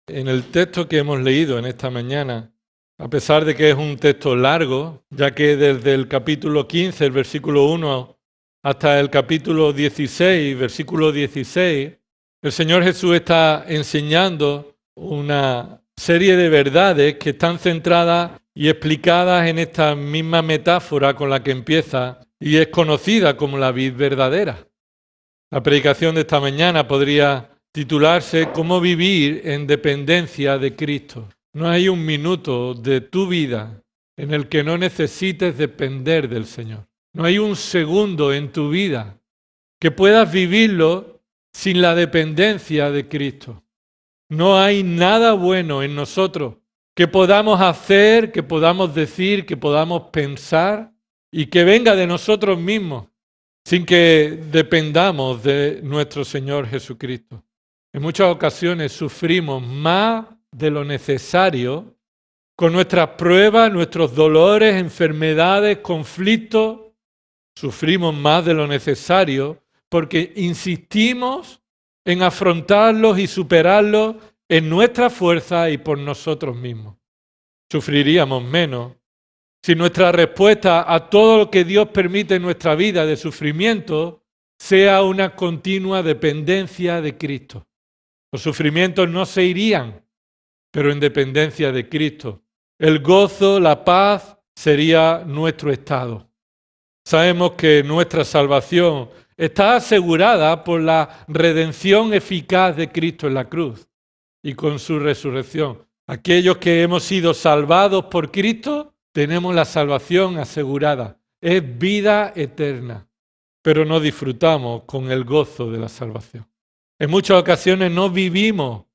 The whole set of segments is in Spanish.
En el texto que hemos leído en esta mañana, a pesar de que es un texto largo, ya que desde el capítulo 15, el versículo 1, hasta el capítulo 16, versículo 16, el Señor Jesús está enseñando una serie de verdades que están centradas y explicadas en esta misma metáfora con la que empieza y es conocida como la vid verdadera. La predicación de esta mañana podría titularse ¿Cómo vivir en dependencia de Cristo? No hay un minuto de tu vida en el que no necesites depender del Señor. No hay un segundo en tu vida que puedas vivirlo sin la dependencia de Cristo. No hay nada bueno en nosotros que podamos hacer, que podamos decir, que podamos pensar y que venga de nosotros mismos sin que dependamos de nuestro Señor Jesucristo. En muchas ocasiones sufrimos más de lo necesario con nuestras pruebas, nuestros dolores, enfermedades, conflictos. Sufrimos más de lo necesario porque insistimos en afrontarlos y superarlos en nuestra fuerza y por nosotros mismos. Sufriríamos menos si nuestra respuesta a todo lo que Dios permite en nuestra vida de sufrimiento sea una continua dependencia de Cristo. Los sufrimientos no se irían, pero en dependencia de Cristo. El gozo, la paz sería nuestro estado. Sabemos que nuestra salvación está asegurada por la redención eficaz de Cristo en la cruz y con su resurrección. Aquellos que hemos sido salvados por Cristo, tenemos la salvación asegurada. Es vida eterna, pero no disfrutamos con el gozo de la salvación. En muchas ocasiones no vivimos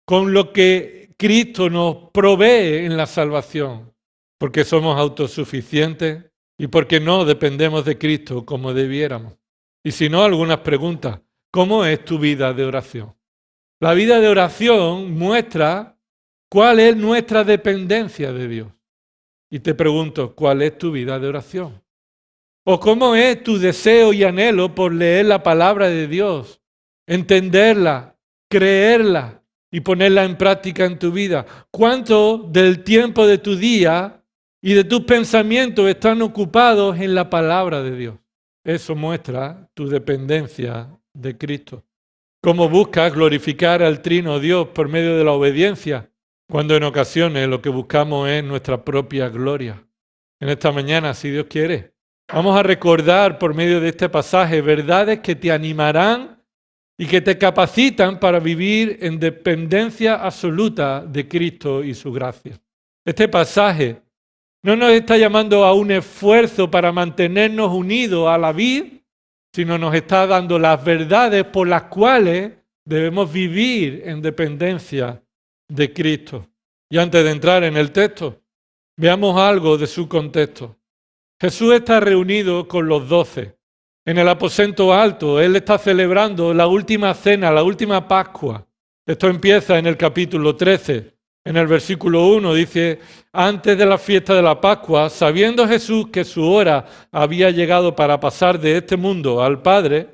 con lo que Cristo nos provee en la salvación, porque somos autosuficientes y porque no dependemos de Cristo como debiéramos. Y si no, algunas preguntas. ¿Cómo es tu vida de oración? La vida de oración muestra cuál es nuestra dependencia de Dios. Y te pregunto, ¿cuál es tu vida de oración? ¿O cómo es tu deseo y anhelo por leer la palabra de Dios, entenderla, creerla y ponerla en práctica en tu vida? ¿Cuánto del tiempo de tu día y de tus pensamientos están ocupados en la palabra de Dios? Eso muestra tu dependencia de Cristo. ¿Cómo buscas glorificar al Trino Dios por medio de la obediencia? Cuando en ocasiones lo que buscamos es nuestra propia gloria. En esta mañana, si Dios quiere, vamos a recordar por medio de este pasaje verdades que te animarán y que te capacitan para vivir en dependencia absoluta de Cristo y su gracia. Este pasaje no nos está llamando a un esfuerzo para mantenernos unidos a la vid, sino nos está dando las verdades por las cuales debemos vivir en dependencia de Cristo. Y antes de entrar en el texto, veamos algo de su contexto. Jesús está reunido con los 12 en el aposento alto. Él está celebrando la última cena, la última Pascua. Esto empieza en el capítulo 13. En el versículo 1 dice, antes de la fiesta de la Pascua, sabiendo Jesús que su hora había llegado para pasar de este mundo al Padre,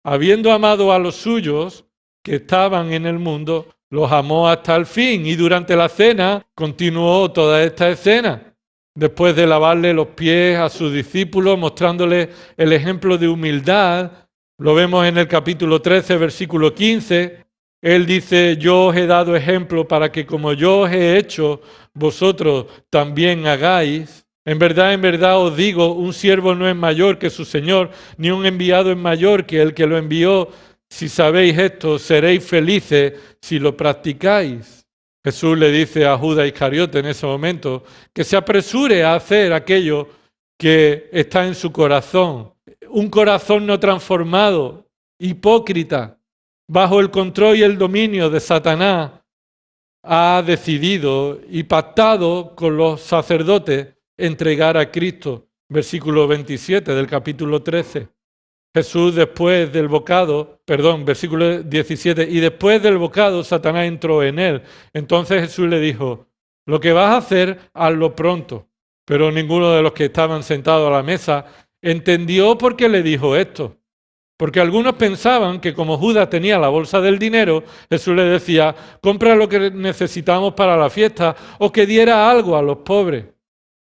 habiendo amado a los suyos que estaban en el mundo, los amó hasta el fin. Y durante la cena continuó toda esta escena. Después de lavarle los pies a sus discípulos, mostrándoles el ejemplo de humildad, lo vemos en el capítulo 13, versículo 15. Él dice, yo os he dado ejemplo para que como yo os he hecho, vosotros también hagáis. En verdad os digo, un siervo no es mayor que su Señor, ni un enviado es mayor que el que lo envió. Si sabéis esto, seréis felices si lo practicáis. Jesús le dice a Judas Iscariote en ese momento que se apresure a hacer aquello que está en su corazón. Un corazón no transformado, hipócrita, bajo el control y el dominio de Satanás, ha decidido y pactado con los sacerdotes entregar a Cristo. Versículo 27 del capítulo 13. Jesús después del bocado, versículo 17, y después del bocado Satanás entró en él. Entonces Jesús le dijo, lo que vas a hacer, hazlo pronto. Pero ninguno de los que estaban sentados a la mesa entendió por qué le dijo esto. Porque algunos pensaban que como Judas tenía la bolsa del dinero, Jesús le decía, compra lo que necesitamos para la fiesta o que diera algo a los pobres.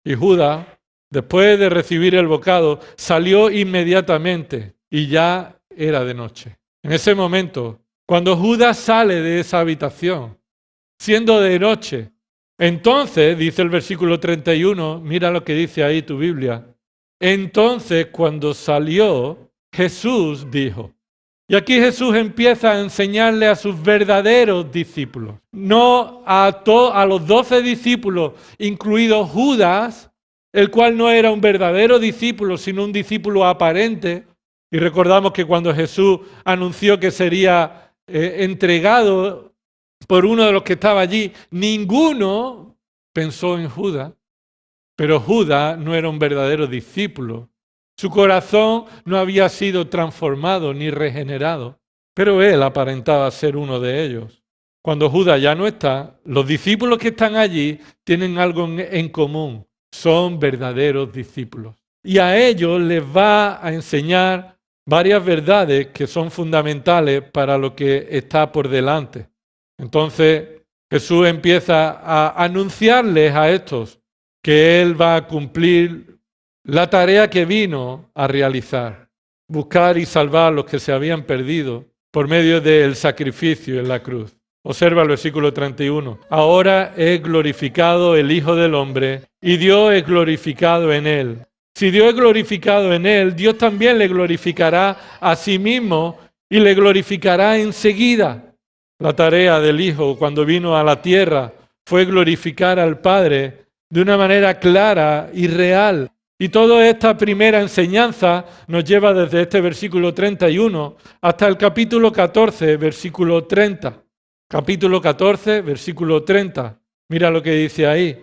Y Judas, después de recibir el bocado, salió inmediatamente y ya era de noche. En ese momento, cuando Judas sale de esa habitación, siendo de noche, entonces, dice el versículo 31, mira lo que dice ahí tu Biblia, entonces cuando salió, Jesús dijo, y aquí Jesús empieza a enseñarle a sus verdaderos discípulos, no a los 12 discípulos, incluido Judas, el cual no era un verdadero discípulo, sino un discípulo aparente. Y recordamos que cuando Jesús anunció que sería entregado por uno de los que estaba allí, ninguno pensó en Judas, pero Judas no era un verdadero discípulo. Su corazón no había sido transformado ni regenerado, pero él aparentaba ser uno de ellos. Cuando Judas ya no está, los discípulos que están allí tienen algo en común, son verdaderos discípulos. Y a ellos les va a enseñar varias verdades que son fundamentales para lo que está por delante. Entonces Jesús empieza a anunciarles a estos que Él va a cumplir la tarea que vino a realizar, buscar y salvar a los que se habían perdido por medio del sacrificio en la cruz. Observa el versículo 31. Ahora es glorificado el Hijo del Hombre y Dios es glorificado en Él. Si Dios es glorificado en Él, Dios también le glorificará a sí mismo y le glorificará enseguida. La tarea del Hijo cuando vino a la tierra fue glorificar al Padre de una manera clara y real. Y toda esta primera enseñanza nos lleva desde este versículo 31 hasta el capítulo 14, versículo 30. Capítulo 14, versículo 30. Mira lo que dice ahí.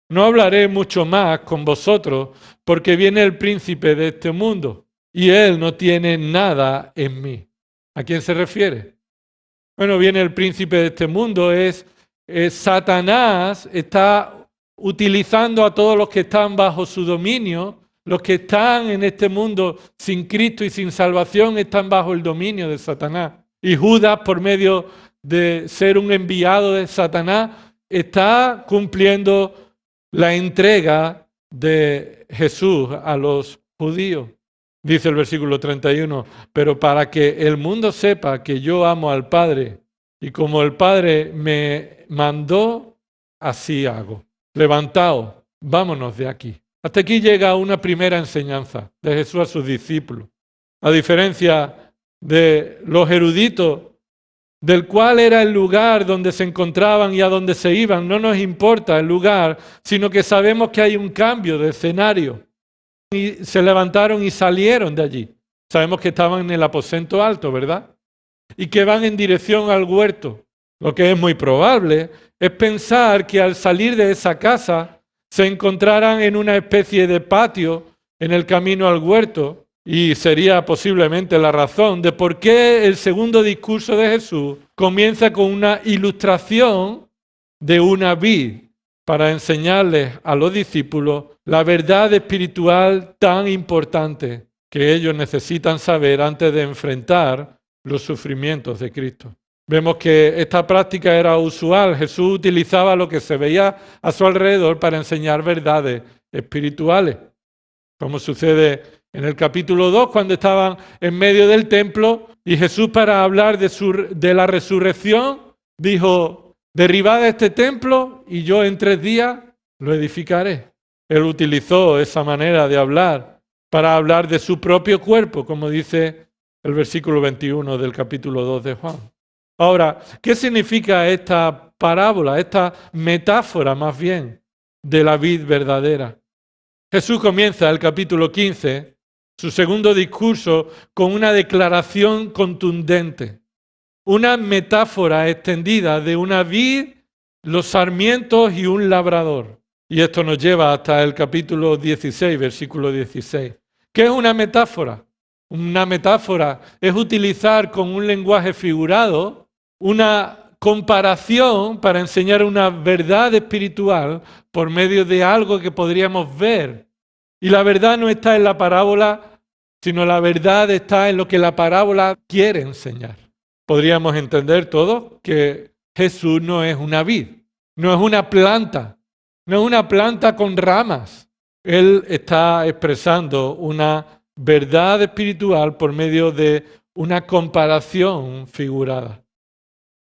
No hablaré mucho más con vosotros porque viene el príncipe de este mundo y él no tiene nada en mí. ¿A quién se refiere? Bueno, viene el príncipe de este mundo, es Satanás, está utilizando a todos los que están bajo su dominio, los que están en este mundo sin Cristo y sin salvación están bajo el dominio de Satanás. Y Judas, por medio de ser un enviado de Satanás, está cumpliendo la entrega de Jesús a los judíos. Dice el versículo 31, pero para que el mundo sepa que yo amo al Padre y como el Padre me mandó, así hago. Levantaos, vámonos de aquí. Hasta aquí llega una primera enseñanza de Jesús a sus discípulos. A diferencia de los eruditos, del cual era el lugar donde se encontraban y a donde se iban, no nos importa el lugar, sino que sabemos que hay un cambio de escenario. Y se levantaron y salieron de allí. Sabemos que estaban en el aposento alto, ¿verdad? Y que van en dirección al huerto. Lo que es muy probable es pensar que al salir de esa casa se encontraran en una especie de patio en el camino al huerto y sería posiblemente la razón de por qué el segundo discurso de Jesús comienza con una ilustración de una vid para enseñarles a los discípulos la verdad espiritual tan importante que ellos necesitan saber antes de enfrentar los sufrimientos de Cristo. Vemos que esta práctica era usual. Jesús utilizaba lo que se veía a su alrededor para enseñar verdades espirituales, como sucede en el capítulo 2, cuando estaban en medio del templo y Jesús, para hablar de la resurrección, dijo, derribad este templo y yo en 3 días lo edificaré. Él utilizó esa manera de hablar para hablar de su propio cuerpo, como dice el versículo 21 del capítulo 2 de Juan. Ahora, ¿qué significa esta parábola, esta metáfora más bien de la vid verdadera? Jesús comienza el capítulo 15, su segundo discurso, con una declaración contundente, una metáfora extendida de una vid, los sarmientos y un labrador. Y esto nos lleva hasta el capítulo 16, versículo 16. ¿Qué es una metáfora? Una metáfora es utilizar con un lenguaje figurado una comparación para enseñar una verdad espiritual por medio de algo que podríamos ver. Y la verdad no está en la parábola sino la verdad está en lo que la parábola quiere enseñar. Podríamos entender todos que Jesús no es una vid, no es una planta, no es una planta con ramas. Él está expresando una verdad espiritual por medio de una comparación figurada.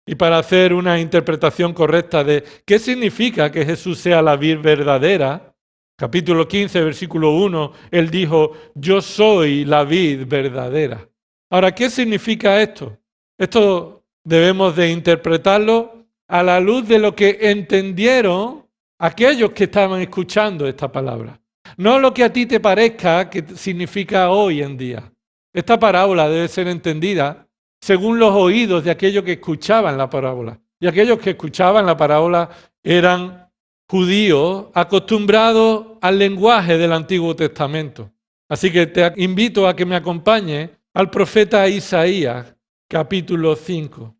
Y para hacer una interpretación correcta de qué significa que Jesús sea la vid verdadera, capítulo 15, versículo 1, Él dijo, yo soy la vid verdadera. Ahora, ¿qué significa esto? Esto debemos de interpretarlo a la luz de lo que entendieron aquellos que estaban escuchando esta palabra. No lo que a ti te parezca que significa hoy en día. Esta parábola debe ser entendida según los oídos de aquellos que escuchaban la parábola. Y aquellos que escuchaban la parábola eran judíos acostumbrados al lenguaje del Antiguo Testamento. Así que te invito a que me acompañes al profeta Isaías, capítulo 5.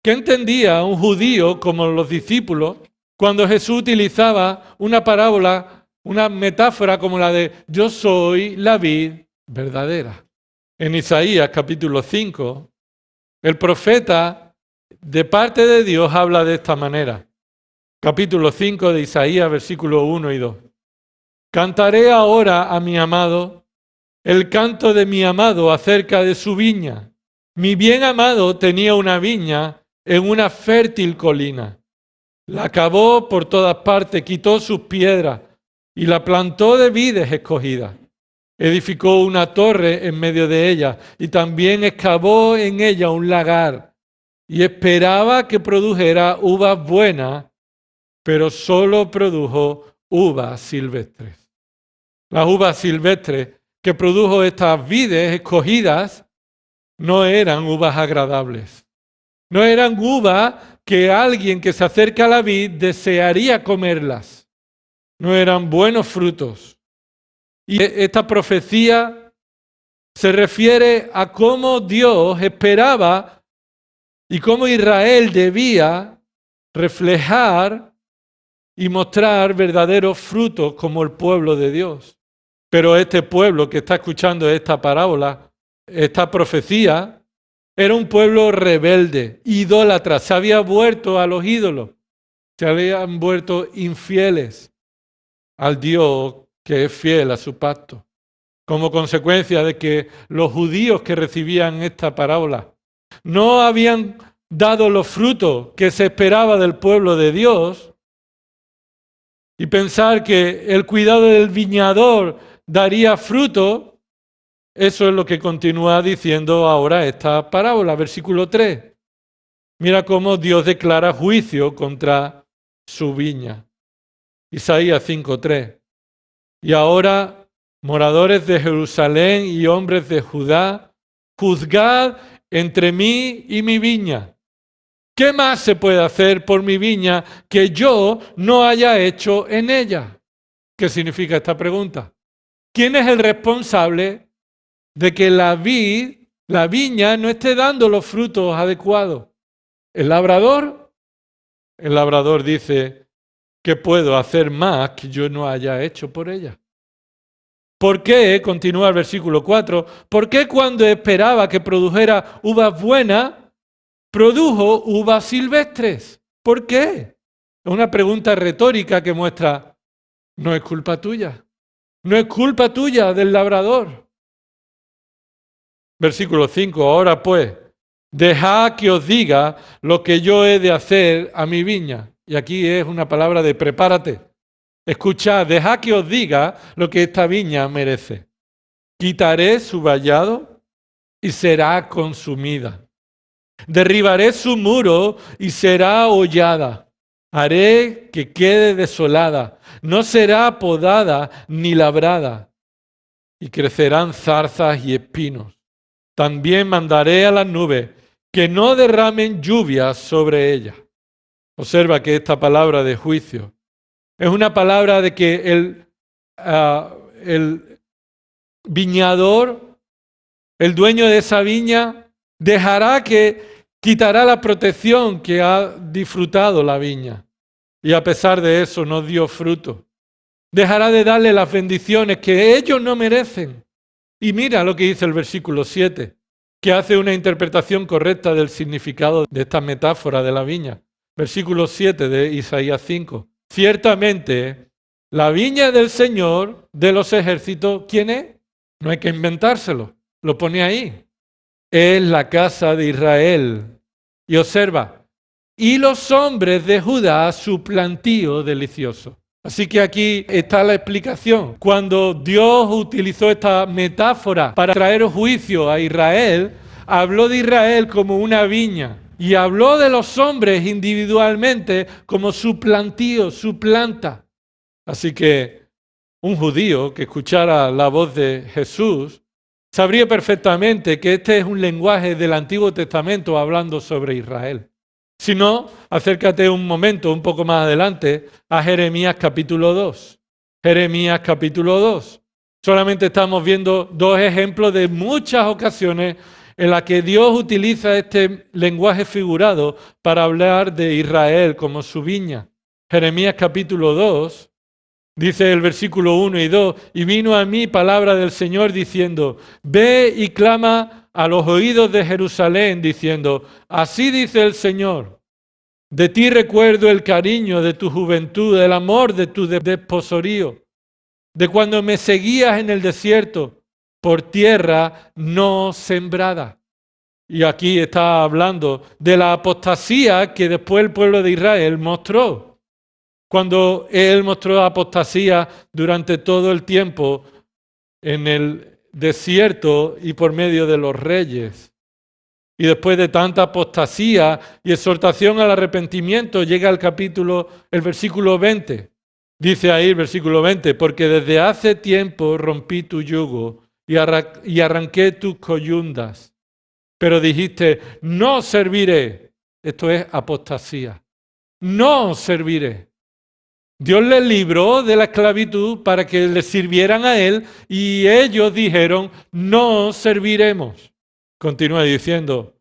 ¿Qué entendía un judío como los discípulos cuando Jesús utilizaba una parábola, una metáfora como la de yo soy la vid verdadera? En Isaías, capítulo 5, el profeta, de parte de Dios, habla de esta manera. Capítulo 5 de Isaías, versículos 1 y 2. Cantaré ahora a mi amado el canto de mi amado acerca de su viña. Mi bien amado tenía una viña en una fértil colina. La cavó por todas partes, quitó sus piedras y la plantó de vides escogidas. Edificó una torre en medio de ella y también excavó en ella un lagar y esperaba que produjera uvas buenas, pero solo produjo uvas silvestres. Las uvas silvestres que produjo estas vides escogidas no eran uvas agradables. No eran uvas que alguien que se acerca a la vid desearía comerlas. No eran buenos frutos. Y esta profecía se refiere a cómo Dios esperaba y cómo Israel debía reflejar y mostrar verdaderos frutos como el pueblo de Dios. Pero este pueblo que está escuchando esta parábola, esta profecía, era un pueblo rebelde, idólatra, se había vuelto a los ídolos, se habían vuelto infieles al Dios que es fiel a su pacto. Como consecuencia de que los judíos que recibían esta parábola no habían dado los frutos que se esperaba del pueblo de Dios, y pensar que el cuidado del viñador daría fruto, eso es lo que continúa diciendo ahora esta parábola, versículo 3. Mira cómo Dios declara juicio contra su viña. Isaías 5:3. Y ahora, moradores de Jerusalén y hombres de Judá, juzgad entre mí y mi viña. ¿Qué más se puede hacer por mi viña que yo no haya hecho en ella? ¿Qué significa esta pregunta? ¿Quién es el responsable de que la viña no esté dando los frutos adecuados? ¿El labrador? El labrador dice, ¿qué puedo hacer más que yo no haya hecho por ella? ¿Por qué? Continúa el versículo 4. ¿Por qué cuando esperaba que produjera uvas buenas, produjo uvas silvestres? ¿Por qué? Es una pregunta retórica que muestra, no es culpa tuya. No es culpa tuya del labrador. Versículo 5. Ahora pues, dejad que os diga lo que yo he de hacer a mi viña. Y aquí es una palabra de prepárate. Escuchad, dejad que os diga lo que esta viña merece. Quitaré su vallado y será consumida. Derribaré su muro y será hollada. Haré que quede desolada. No será podada ni labrada. Y crecerán zarzas y espinos. También mandaré a las nubes que no derramen lluvias sobre ella. Observa que esta palabra de juicio es una palabra de que el viñador, el dueño de esa viña, quitará la protección que ha disfrutado la viña. Y a pesar de eso no dio fruto. Dejará de darle las bendiciones que ellos no merecen. Y mira lo que dice el versículo 7, que hace una interpretación correcta del significado de esta metáfora de la viña. Versículo 7 de Isaías 5. Ciertamente, la viña del Señor de los ejércitos, ¿quién es? No hay que inventárselo, lo pone ahí. Es la casa de Israel. Y observa, y los hombres de Judá su plantío delicioso. Así que aquí está la explicación. Cuando Dios utilizó esta metáfora para traer juicio a Israel, habló de Israel como una viña y habló de los hombres individualmente como su plantío, su planta. Así que un judío que escuchara la voz de Jesús sabría perfectamente que este es un lenguaje del Antiguo Testamento hablando sobre Israel. Si no, acércate un momento, un poco más adelante, a Jeremías capítulo 2. Jeremías capítulo 2. Solamente estamos viendo dos ejemplos de muchas ocasiones en las que Dios utiliza este lenguaje figurado para hablar de Israel como su viña. Jeremías capítulo 2, dice el versículo 1 y 2, y vino a mí palabra del Señor diciendo, ve y clama a los oídos de Jerusalén, diciendo, así dice el Señor, de ti recuerdo el cariño de tu juventud, el amor de tu desposorío, de cuando me seguías en el desierto, por tierra no sembrada. Y aquí está hablando de la apostasía que después el pueblo de Israel mostró. Cuando él mostró apostasía durante todo el tiempo en el desierto y por medio de los reyes. Y después de tanta apostasía y exhortación al arrepentimiento, llega el versículo 20. Dice ahí el versículo 20, porque desde hace tiempo rompí tu yugo y arranqué tus coyundas. Pero dijiste, no serviré. Esto es apostasía. No serviré. Dios les libró de la esclavitud para que le sirvieran a Él y ellos dijeron, no serviremos. Continúa diciendo,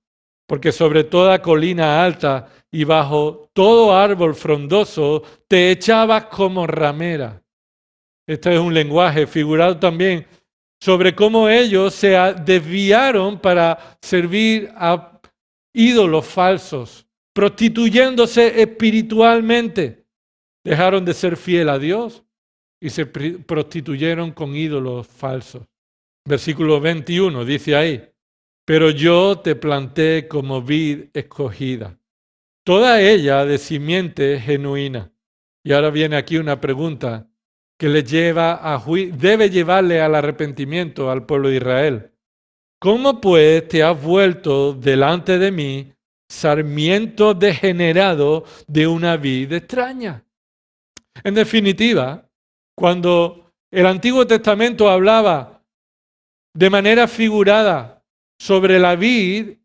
porque sobre toda colina alta y bajo todo árbol frondoso te echabas como ramera. Este es un lenguaje figurado también sobre cómo ellos se desviaron para servir a ídolos falsos, prostituyéndose espiritualmente. Dejaron de ser fiel a Dios y se prostituyeron con ídolos falsos. Versículo 21 dice ahí, pero yo te planté como vid escogida, toda ella de simiente genuina. Y ahora viene aquí una pregunta que le lleva debe llevarle al arrepentimiento al pueblo de Israel. ¿Cómo pues te has vuelto delante de mí, sarmiento degenerado de una vid extraña? En definitiva, cuando el Antiguo Testamento hablaba de manera figurada sobre la vid,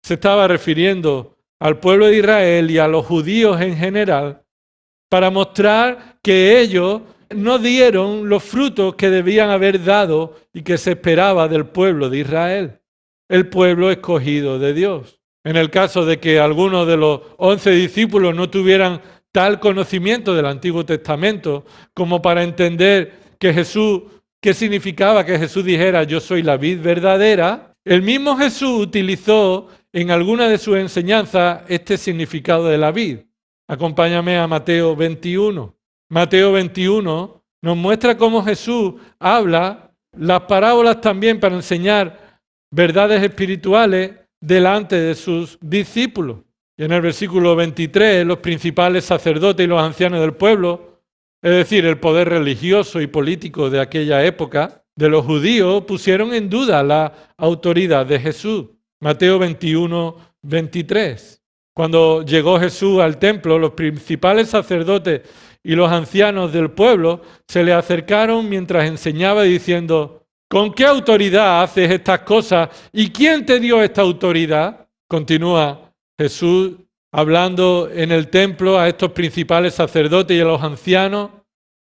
se estaba refiriendo al pueblo de Israel y a los judíos en general, para mostrar que ellos no dieron los frutos que debían haber dado y que se esperaba del pueblo de Israel, el pueblo escogido de Dios. En el caso de que algunos de los 11 discípulos no tuvieran tal conocimiento del Antiguo Testamento como para entender que qué significaba que Jesús dijera yo soy la vid verdadera, el mismo Jesús utilizó en alguna de sus enseñanzas este significado de la vid. Acompáñame a Mateo 21. Mateo 21 nos muestra cómo Jesús habla las parábolas también para enseñar verdades espirituales delante de sus discípulos. Y en el versículo 23, los principales sacerdotes y los ancianos del pueblo, es decir, el poder religioso y político de aquella época, de los judíos, pusieron en duda la autoridad de Jesús. Mateo 21, 23. Cuando llegó Jesús al templo, los principales sacerdotes y los ancianos del pueblo se le acercaron mientras enseñaba diciendo, ¿con qué autoridad haces estas cosas? ¿Y quién te dio esta autoridad? Continúa Jesús hablando en el templo a estos principales sacerdotes y a los ancianos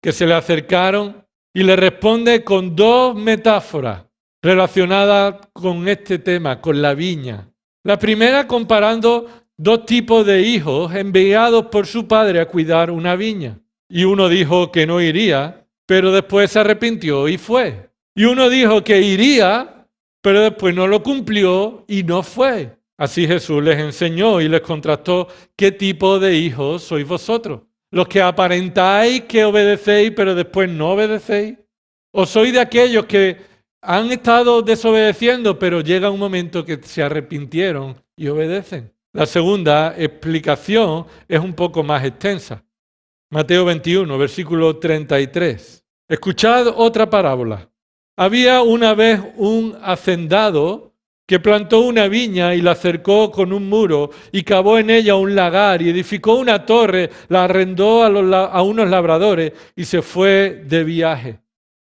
que se le acercaron y le responde con dos metáforas relacionadas con este tema, con la viña. La primera comparando dos tipos de hijos enviados por su padre a cuidar una viña. Y uno dijo que no iría, pero después se arrepintió y fue. Y uno dijo que iría, pero después no lo cumplió y no fue. Así Jesús les enseñó y les contrastó qué tipo de hijos sois vosotros. Los que aparentáis que obedecéis, pero después no obedecéis. O sois de aquellos que han estado desobedeciendo, pero llega un momento que se arrepintieron y obedecen. La segunda explicación es un poco más extensa. Mateo 21, versículo 33. Escuchad otra parábola. Había una vez un hacendado que plantó una viña y la cercó con un muro y cavó en ella un lagar y edificó una torre, la arrendó a unos labradores y se fue de viaje.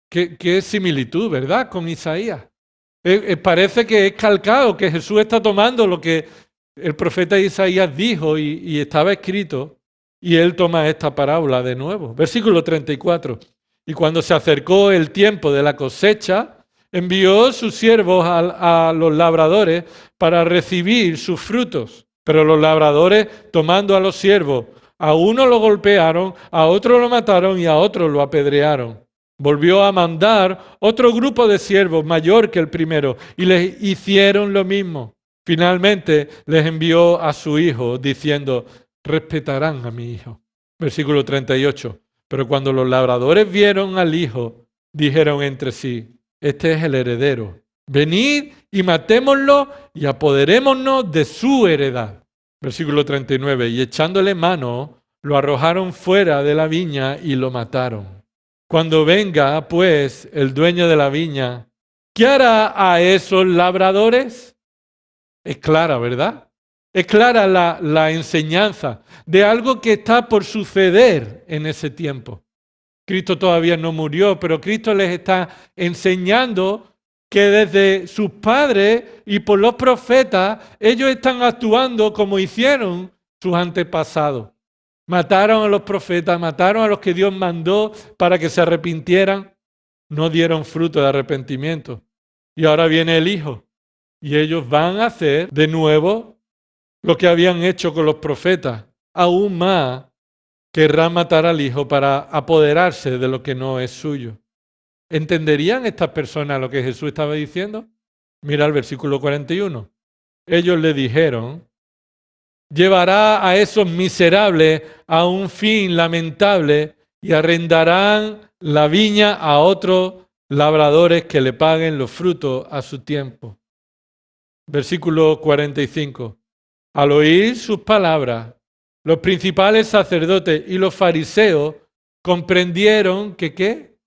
Qué similitud, ¿verdad? Con Isaías. Parece que es calcado, que Jesús está tomando lo que el profeta Isaías dijo y estaba escrito, y él toma esta parábola de nuevo. Versículo 34. Y cuando se acercó el tiempo de la cosecha, envió sus siervos a los labradores para recibir sus frutos. Pero los labradores, tomando a los siervos, a uno lo golpearon, a otro lo mataron y a otro lo apedrearon. Volvió a mandar otro grupo de siervos mayor que el primero y les hicieron lo mismo. Finalmente les envió a su hijo diciendo, respetarán a mi hijo. Versículo 38. Pero cuando los labradores vieron al hijo, dijeron entre sí, este es el heredero. Venid y matémoslo y apoderémonos de su heredad. Versículo 39. Y echándole mano, lo arrojaron fuera de la viña y lo mataron. Cuando venga, pues, el dueño de la viña, ¿qué hará a esos labradores? Es clara, ¿verdad? Es clara la enseñanza de algo que está por suceder en ese tiempo. Cristo todavía no murió, pero Cristo les está enseñando que desde sus padres y por los profetas, ellos están actuando como hicieron sus antepasados. Mataron a los profetas, mataron a los que Dios mandó para que se arrepintieran, no dieron fruto de arrepentimiento. Y ahora viene el Hijo. Y ellos van a hacer de nuevo lo que habían hecho con los profetas. Aún más, querrán matar al Hijo para apoderarse de lo que no es suyo. ¿Entenderían estas personas lo que Jesús estaba diciendo? Mira el versículo 41. Ellos le dijeron, llevará a esos miserables a un fin lamentable y arrendarán la viña a otros labradores que le paguen los frutos a su tiempo. Versículo 45. Al oír sus palabras, los principales sacerdotes y los fariseos comprendieron que ¿qué?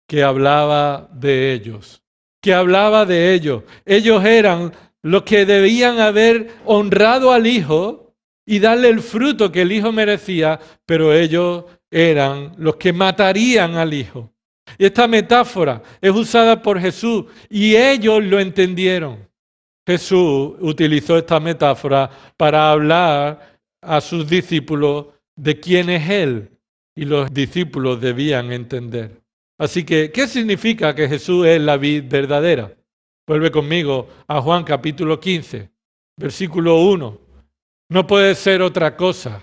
Que hablaba de ellos. Que hablaba de ellos. Ellos eran los que debían haber honrado al Hijo y darle el fruto que el Hijo merecía, pero ellos eran los que matarían al Hijo. Y esta metáfora es usada por Jesús y ellos lo entendieron. Jesús utilizó esta metáfora para hablar a sus discípulos de quién es Él y los discípulos debían entender. Así que, ¿qué significa que Jesús es la vid verdadera? Vuelve conmigo a Juan capítulo 15, versículo 1. No puede ser otra cosa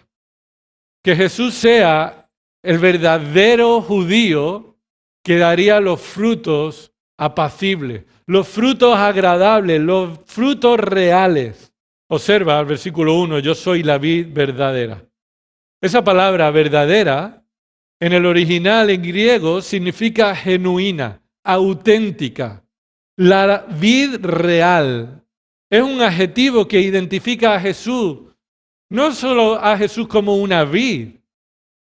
que Jesús sea el verdadero judío que daría los frutos apacibles, los frutos agradables, los frutos reales. Observa el versículo 1, yo soy la vid verdadera. Esa palabra verdadera en el original en griego significa genuina, auténtica. La vid real es un adjetivo que identifica a Jesús, no solo a Jesús como una vid,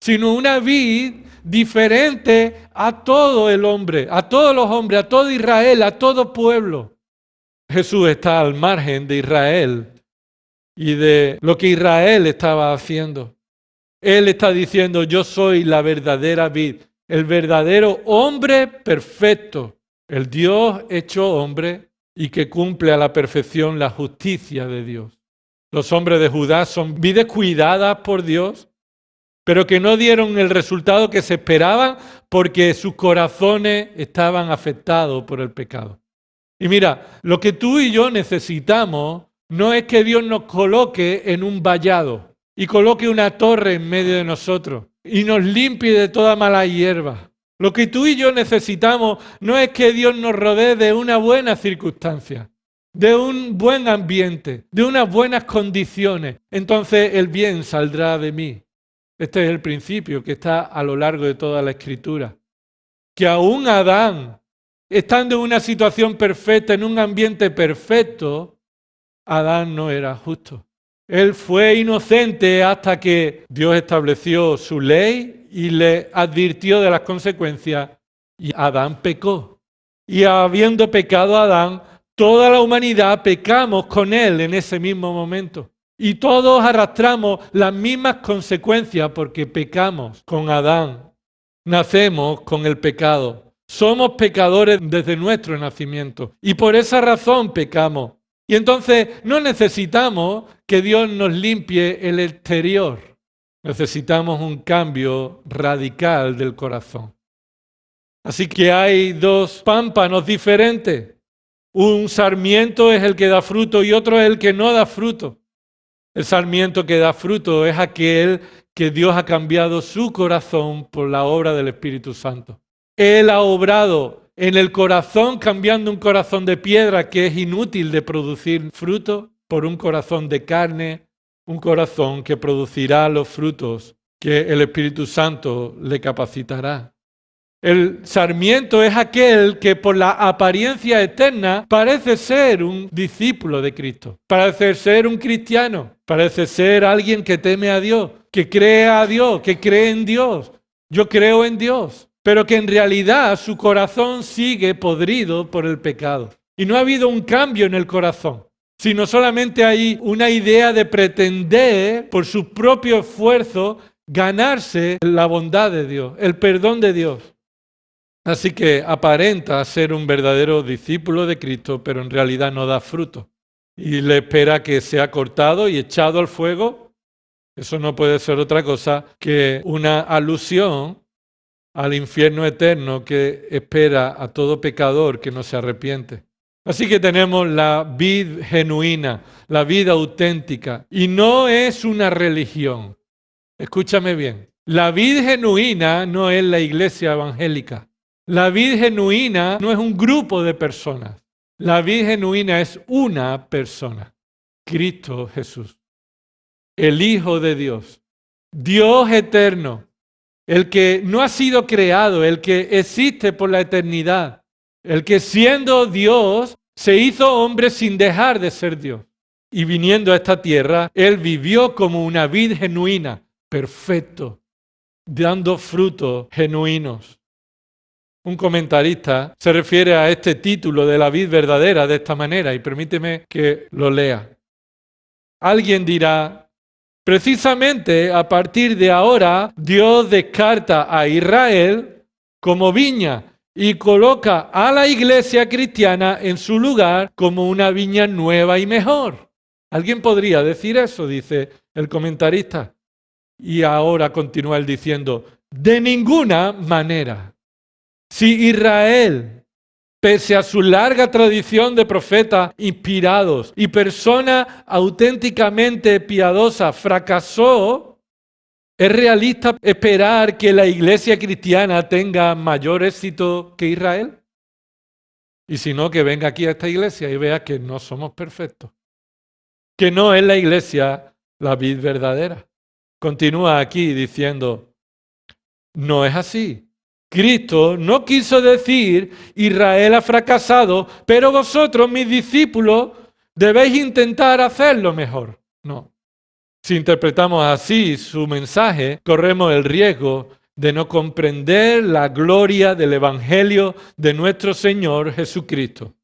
sino una vid diferente a todo el hombre, a todos los hombres, a todo Israel, a todo pueblo. Jesús está al margen de Israel y de lo que Israel estaba haciendo. Él está diciendo, yo soy la verdadera vid, el verdadero hombre perfecto, el Dios hecho hombre y que cumple a la perfección la justicia de Dios. Los hombres de Judá son vides cuidadas por Dios, pero que no dieron el resultado que se esperaban porque sus corazones estaban afectados por el pecado. Y mira, lo que tú y yo necesitamos no es que Dios nos coloque en un vallado y coloque una torre en medio de nosotros y nos limpie de toda mala hierba. Lo que tú y yo necesitamos no es que Dios nos rodee de una buena circunstancia, de un buen ambiente, de unas buenas condiciones. Entonces el bien saldrá de mí. Este es el principio que está a lo largo de toda la Escritura. Que aún Adán, estando en una situación perfecta, en un ambiente perfecto, Adán no era justo. Él fue inocente hasta que Dios estableció su ley y le advirtió de las consecuencias y Adán pecó. Y habiendo pecado Adán, toda la humanidad pecamos con él en ese mismo momento. Y todos arrastramos las mismas consecuencias porque pecamos con Adán. Nacemos con el pecado. Somos pecadores desde nuestro nacimiento. Y por esa razón pecamos. Y entonces no necesitamos que Dios nos limpie el exterior. Necesitamos un cambio radical del corazón. Así que hay dos pámpanos diferentes. Un sarmiento es el que da fruto y otro es el que no da fruto. El sarmiento que da fruto es aquel que Dios ha cambiado su corazón por la obra del Espíritu Santo. Él ha obrado en el corazón cambiando un corazón de piedra que es inútil de producir fruto por un corazón de carne, un corazón que producirá los frutos que el Espíritu Santo le capacitará. El sarmiento es aquel que por la apariencia externa parece ser un discípulo de Cristo, parece ser un cristiano, parece ser alguien que teme a Dios, que cree a Dios, que cree en Dios. Yo creo en Dios, pero que en realidad su corazón sigue podrido por el pecado. Y no ha habido un cambio en el corazón, sino solamente hay una idea de pretender por su propio esfuerzo ganarse la bondad de Dios, el perdón de Dios. Así que aparenta ser un verdadero discípulo de Cristo, pero en realidad no da fruto. Y le espera que sea cortado y echado al fuego. Eso no puede ser otra cosa que una alusión al infierno eterno que espera a todo pecador que no se arrepiente. Así que tenemos la vid genuina, la vida auténtica. Y no es una religión. Escúchame bien. La vid genuina no es la iglesia evangélica. La vid genuina no es un grupo de personas. La vid genuina es una persona. Cristo Jesús. El Hijo de Dios. Dios eterno. El que no ha sido creado, el que existe por la eternidad. El que siendo Dios se hizo hombre sin dejar de ser Dios. Y viniendo a esta tierra, Él vivió como una vid genuina, perfecto, dando frutos genuinos. Un comentarista se refiere a este título de la vid verdadera de esta manera y permíteme que lo lea. Alguien dirá, precisamente a partir de ahora Dios descarta a Israel como viña y coloca a la iglesia cristiana en su lugar como una viña nueva y mejor. ¿Alguien podría decir eso? Dice el comentarista. Y ahora continúa él diciendo, de ninguna manera. Si Israel, pese a su larga tradición de profetas inspirados y persona auténticamente piadosa, fracasó, ¿es realista esperar que la iglesia cristiana tenga mayor éxito que Israel? Y si no, que venga aquí a esta iglesia y vea que no somos perfectos, que no es la iglesia la vid verdadera. Continúa aquí diciendo, no es así. Cristo no quiso decir, Israel ha fracasado, pero vosotros, mis discípulos, debéis intentar hacerlo mejor. No. Si interpretamos así su mensaje, corremos el riesgo de no comprender la gloria del Evangelio de nuestro Señor Jesucristo.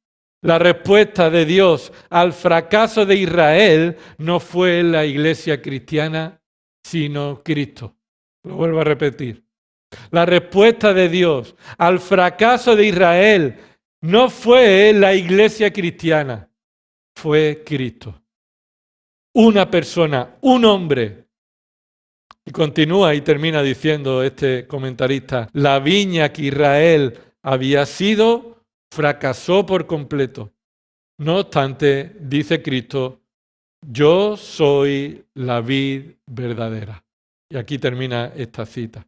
La respuesta de Dios al fracaso de Israel no fue la iglesia cristiana, sino Cristo. Lo vuelvo a repetir. La respuesta de Dios al fracaso de Israel no fue la iglesia cristiana, fue Cristo. Una persona, un hombre. Y continúa y termina diciendo este comentarista, la viña que Israel había sido fracasó por completo. No obstante, dice Cristo, yo soy la vid verdadera. Y aquí termina esta cita.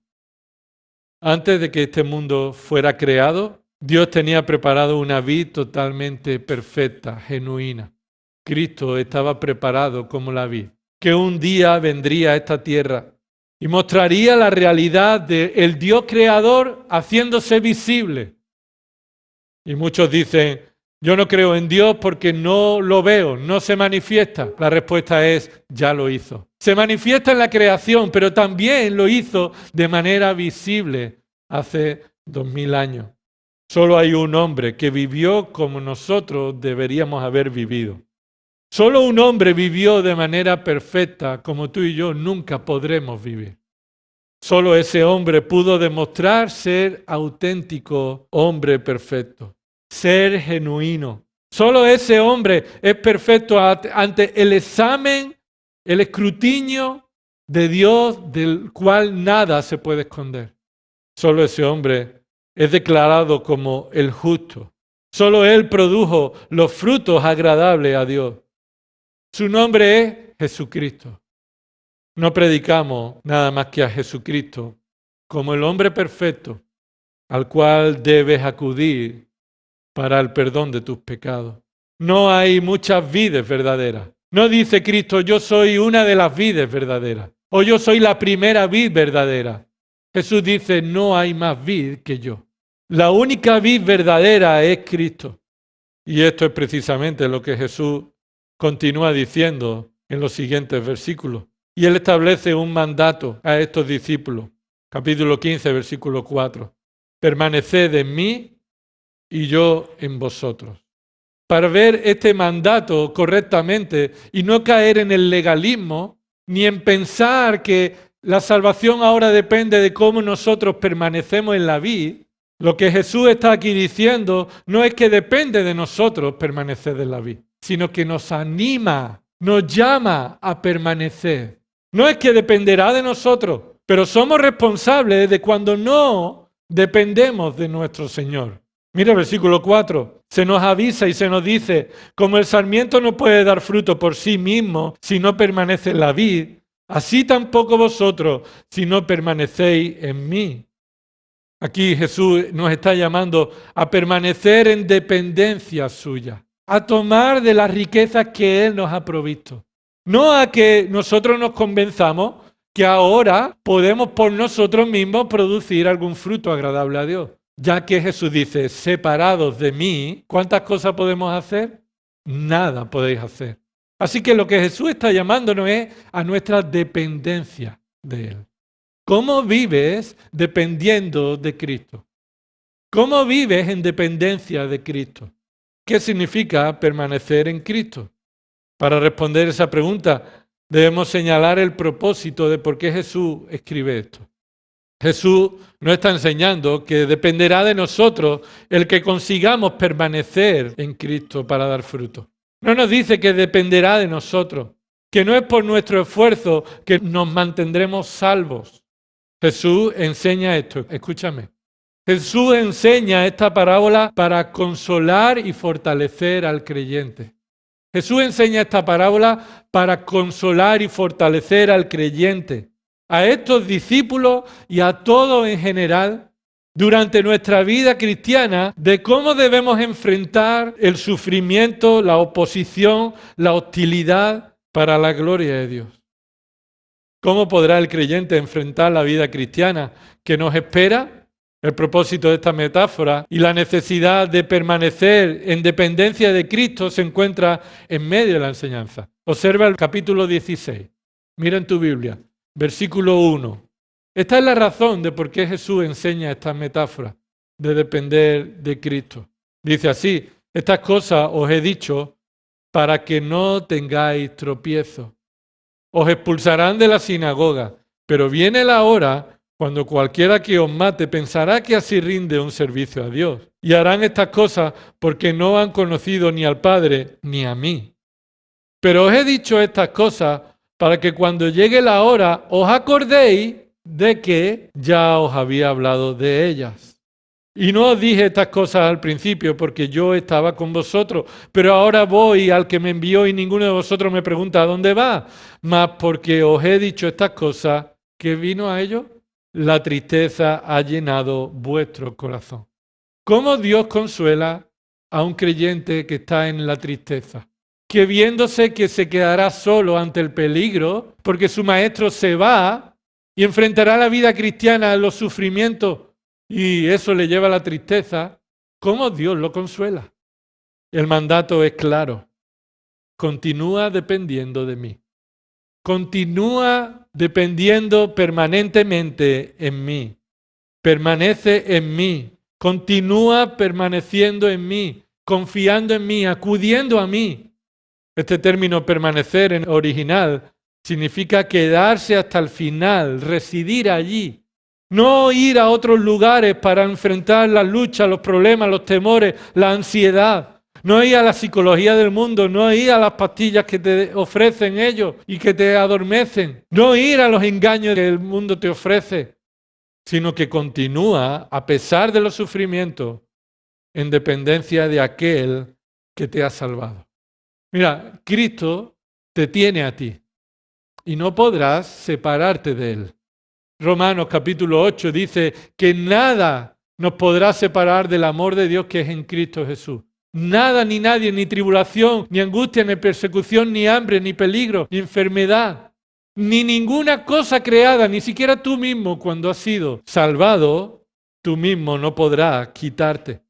Antes de que este mundo fuera creado, Dios tenía preparado una vid totalmente perfecta, genuina. Cristo estaba preparado como la vid, que un día vendría a esta tierra y mostraría la realidad del Dios creador haciéndose visible. Y muchos dicen, yo no creo en Dios porque no lo veo, no se manifiesta. La respuesta es, ya lo hizo. Se manifiesta en la creación, pero también lo hizo de manera visible hace 2000 años. Solo hay un hombre que vivió como nosotros deberíamos haber vivido. Solo un hombre vivió de manera perfecta como tú y yo nunca podremos vivir. Solo ese hombre pudo demostrar ser auténtico hombre perfecto, ser genuino. Solo ese hombre es perfecto ante el examen, el escrutinio de Dios del cual nada se puede esconder. Solo ese hombre es declarado como el justo. Solo él produjo los frutos agradables a Dios. Su nombre es Jesucristo. No predicamos nada más que a Jesucristo como el hombre perfecto al cual debes acudir para el perdón de tus pecados. No hay muchas vides verdaderas. No dice Cristo, yo soy una de las vides verdaderas o yo soy la primera vid verdadera. Jesús dice, no hay más vid que yo. La única vid verdadera es Cristo. Y esto es precisamente lo que Jesús continúa diciendo en los siguientes versículos. Y Él establece un mandato a estos discípulos. Capítulo 15, versículo 4. Permaneced en mí y yo en vosotros. Para ver este mandato correctamente y no caer en el legalismo, ni en pensar que la salvación ahora depende de cómo nosotros permanecemos en la vid, lo que Jesús está aquí diciendo no es que depende de nosotros permanecer en la vid, sino que nos anima, nos llama a permanecer. No es que dependerá de nosotros, pero somos responsables de cuando no dependemos de nuestro Señor. Mira el versículo 4, se nos avisa y se nos dice, como el sarmiento no puede dar fruto por sí mismo si no permanece en la vid, así tampoco vosotros si no permanecéis en mí. Aquí Jesús nos está llamando a permanecer en dependencia suya, a tomar de las riquezas que Él nos ha provisto. No a que nosotros nos convenzamos que ahora podemos por nosotros mismos producir algún fruto agradable a Dios. Ya que Jesús dice, separados de mí, ¿cuántas cosas podemos hacer? Nada podéis hacer. Así que lo que Jesús está llamándonos es a nuestra dependencia de Él. ¿Cómo vives dependiendo de Cristo? ¿Cómo vives en dependencia de Cristo? ¿Qué significa permanecer en Cristo? Para responder esa pregunta, debemos señalar el propósito de por qué Jesús escribe esto. Jesús nos está enseñando que dependerá de nosotros el que consigamos permanecer en Cristo para dar fruto. No nos dice que dependerá de nosotros, que no es por nuestro esfuerzo que nos mantendremos salvos. Jesús enseña esto, escúchame. Jesús enseña esta parábola para consolar y fortalecer al creyente. Jesús enseña esta parábola para consolar y fortalecer al creyente, a estos discípulos y a todos en general, durante nuestra vida cristiana, de cómo debemos enfrentar el sufrimiento, la oposición, la hostilidad para la gloria de Dios. ¿Cómo podrá el creyente enfrentar la vida cristiana que nos espera? El propósito de esta metáfora y la necesidad de permanecer en dependencia de Cristo se encuentra en medio de la enseñanza. Observa el capítulo 16. Mira en tu Biblia, versículo 1. Esta es la razón de por qué Jesús enseña esta metáfora de depender de Cristo. Dice así, estas cosas os he dicho para que no tengáis tropiezo. Os expulsarán de la sinagoga, pero viene la hora cuando cualquiera que os mate pensará que así rinde un servicio a Dios. Y harán estas cosas porque no han conocido ni al Padre ni a mí. Pero os he dicho estas cosas para que cuando llegue la hora os acordéis de que ya os había hablado de ellas. Y no os dije estas cosas al principio porque yo estaba con vosotros, pero ahora voy al que me envió y ninguno de vosotros me pregunta ¿a dónde va? Mas porque os he dicho estas cosas, ¿qué vino a ellos? la tristeza ha llenado vuestro corazón. ¿Cómo Dios consuela a un creyente que está en la tristeza? Que viéndose que se quedará solo ante el peligro, porque su maestro se va y enfrentará la vida cristiana a los sufrimientos, y eso le lleva a la tristeza, ¿cómo Dios lo consuela? El mandato es claro. Continúa dependiendo de mí. Continúa dependiendo permanentemente en mí. Permanece en mí. Continúa permaneciendo en mí, confiando en mí, acudiendo a mí. Este término permanecer en original significa quedarse hasta el final, residir allí. No ir a otros lugares para enfrentar las luchas, los problemas, los temores, la ansiedad. No ir a la psicología del mundo, no ir a las pastillas que te ofrecen ellos y que te adormecen. No ir a los engaños que el mundo te ofrece, sino que continúa, a pesar de los sufrimientos, en dependencia de aquel que te ha salvado. Mira, Cristo te tiene a ti y no podrás separarte de Él. Romanos capítulo 8 dice que nada nos podrá separar del amor de Dios que es en Cristo Jesús. Nada ni nadie, ni tribulación, ni angustia, ni persecución, ni hambre, ni peligro, ni enfermedad, ni ninguna cosa creada, ni siquiera tú mismo cuando has sido salvado, tú mismo no podrás quitarte.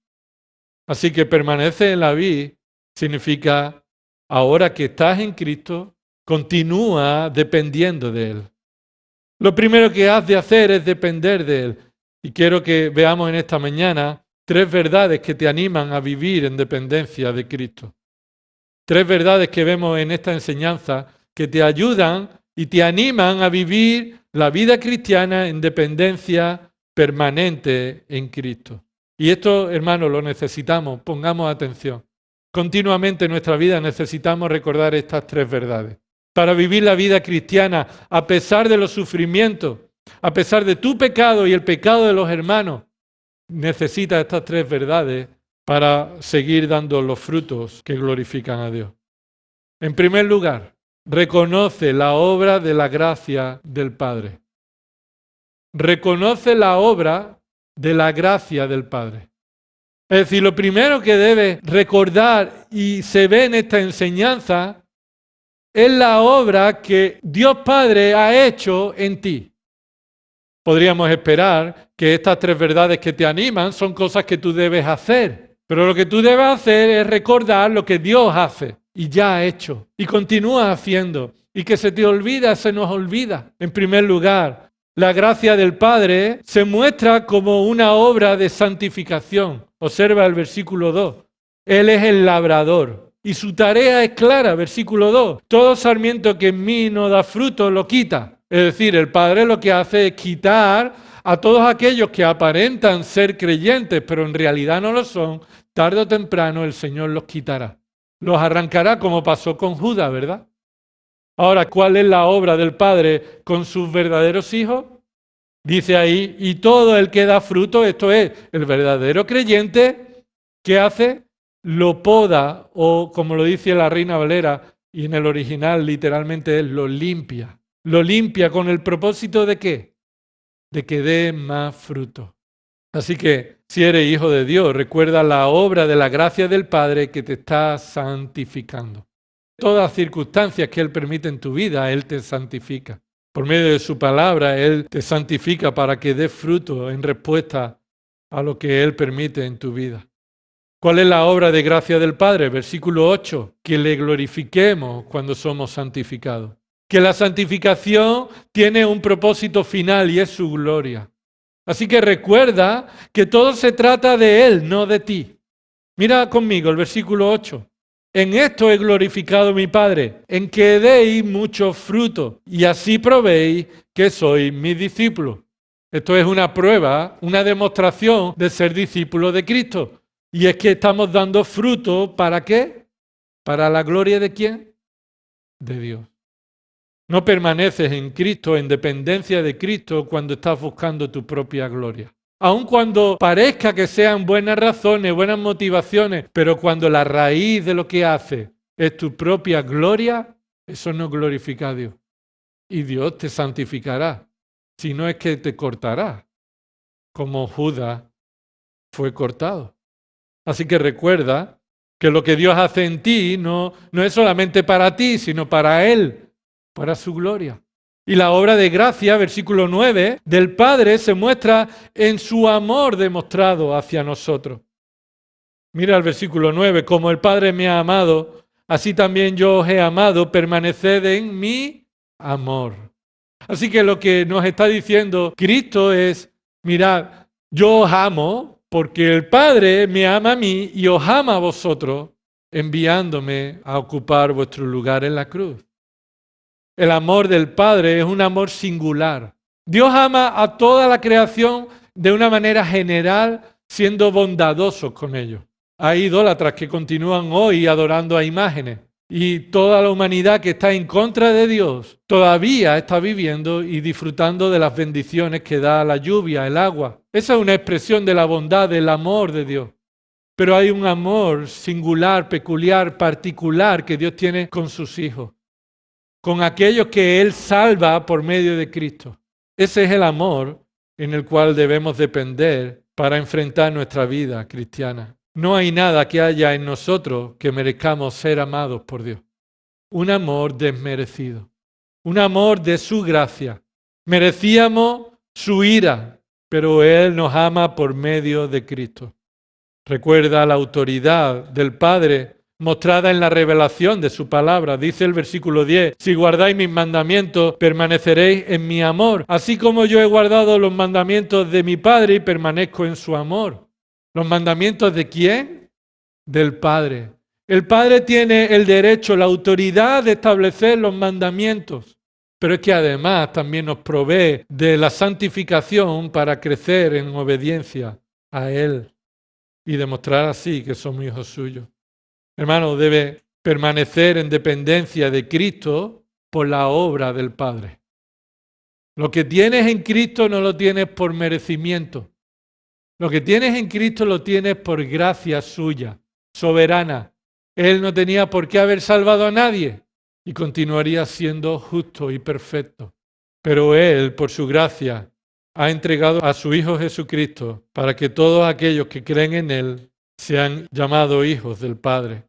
Así que permanece en la vida significa ahora que estás en Cristo, continúa dependiendo de Él. Lo primero que has de hacer es depender de Él. Y quiero que veamos en esta mañana 3 verdades que te animan a vivir en dependencia de Cristo. 3 verdades que vemos en esta enseñanza que te ayudan y te animan a vivir la vida cristiana en dependencia permanente en Cristo. Y esto, hermanos, lo necesitamos, pongamos atención. Continuamente en nuestra vida necesitamos recordar estas 3 verdades. Para vivir la vida cristiana, a pesar de los sufrimientos, a pesar de tu pecado y el pecado de los hermanos, necesitas estas 3 verdades para seguir dando los frutos que glorifican a Dios. En primer lugar, reconoce la obra de la gracia del Padre. Reconoce la obra de la gracia del Padre. Es decir, lo primero que debes recordar y se ve en esta enseñanza es la obra que Dios Padre ha hecho en ti. Podríamos esperar que estas 3 verdades que te animan son cosas que tú debes hacer. Pero lo que tú debes hacer es recordar lo que Dios hace y ya ha hecho y continúa haciendo. Y que se te olvida, se nos olvida. En primer lugar, la gracia del Padre se muestra como una obra de santificación. Observa el versículo 2. Él es el labrador y su tarea es clara, versículo 2. Todo sarmiento que en mí no da fruto lo quita. Es decir, el Padre lo que hace es quitar a todos aquellos que aparentan ser creyentes, pero en realidad no lo son. Tarde o temprano el Señor los quitará. Los arrancará como pasó con Judas, ¿verdad? Ahora, ¿cuál es la obra del Padre con sus verdaderos hijos? Dice ahí, y todo el que da fruto, esto es, el verdadero creyente, ¿qué hace? Lo poda, o como lo dice la Reina Valera, y en el original literalmente es lo limpia. Lo limpia con el propósito ¿de qué? De que dé más fruto. Así que, si eres hijo de Dios, recuerda la obra de la gracia del Padre que te está santificando. Todas circunstancias que Él permite en tu vida, Él te santifica. Por medio de su palabra, Él te santifica para que des fruto en respuesta a lo que Él permite en tu vida. ¿Cuál es la obra de gracia del Padre? Versículo 8, que le glorifiquemos cuando somos santificados. Que la santificación tiene un propósito final y es su gloria. Así que recuerda que todo se trata de Él, no de ti. Mira conmigo el versículo 8. En esto he glorificado a mi Padre, en que deis mucho fruto, y así probéis que sois mis discípulos. Esto es una prueba, una demostración de ser discípulos de Cristo. Y es que estamos dando fruto, ¿para qué? ¿Para la gloria de quién? De Dios. No permaneces en Cristo, en dependencia de Cristo, cuando estás buscando tu propia gloria. Aun cuando parezca que sean buenas razones, buenas motivaciones, pero cuando la raíz de lo que hace es tu propia gloria, eso no glorifica a Dios. Y Dios te santificará. si no es que te cortará, como Judas fue cortado. Así que recuerda que lo que Dios hace en ti no es solamente para ti, sino para Él, para su gloria. Y la obra de gracia, versículo 9, del Padre se muestra en su amor demostrado hacia nosotros. Mira el versículo 9, como el Padre me ha amado, así también yo os he amado, permaneced en mi amor. Así que lo que nos está diciendo Cristo es, mirad, yo os amo porque el Padre me ama a mí y os ama a vosotros, enviándome a ocupar vuestro lugar en la cruz. El amor del Padre es un amor singular. Dios ama a toda la creación de una manera general, siendo bondadosos con ellos. Hay idólatras que continúan hoy adorando a imágenes. Y toda la humanidad que está en contra de Dios todavía está viviendo y disfrutando de las bendiciones que da la lluvia, el agua. Esa es una expresión de la bondad, del amor de Dios. Pero hay un amor singular, peculiar, particular que Dios tiene con sus hijos, con aquellos que Él salva por medio de Cristo. Ese es el amor en el cual debemos depender para enfrentar nuestra vida cristiana. No hay nada que haya en nosotros que merezcamos ser amados por Dios. Un amor desmerecido. Un amor de su gracia. Merecíamos su ira, pero Él nos ama por medio de Cristo. Recuerda la autoridad del Padre mostrada en la revelación de su palabra. Dice el versículo 10, si guardáis mis mandamientos, permaneceréis en mi amor, así como yo he guardado los mandamientos de mi Padre y permanezco en su amor. ¿Los mandamientos de quién? Del Padre. El Padre tiene el derecho, la autoridad de establecer los mandamientos, pero es que además también nos provee de la santificación para crecer en obediencia a Él y demostrar así que somos hijos suyos. Hermano, debe permanecer en dependencia de Cristo por la obra del Padre. Lo que tienes en Cristo no lo tienes por merecimiento. Lo que tienes en Cristo lo tienes por gracia suya, soberana. Él no tenía por qué haber salvado a nadie y continuaría siendo justo y perfecto. Pero Él, por su gracia, ha entregado a su Hijo Jesucristo para que todos aquellos que creen en Él sean llamados hijos del Padre.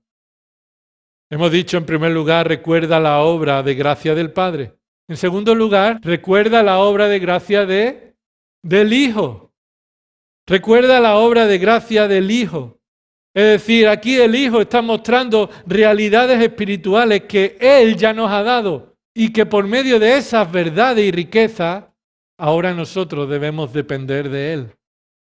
Hemos dicho en primer lugar, recuerda la obra de gracia del Padre. En segundo lugar, recuerda la obra de gracia del Hijo. Recuerda la obra de gracia del Hijo. Es decir, aquí el Hijo está mostrando realidades espirituales que Él ya nos ha dado y que por medio de esas verdades y riquezas, ahora nosotros debemos depender de Él.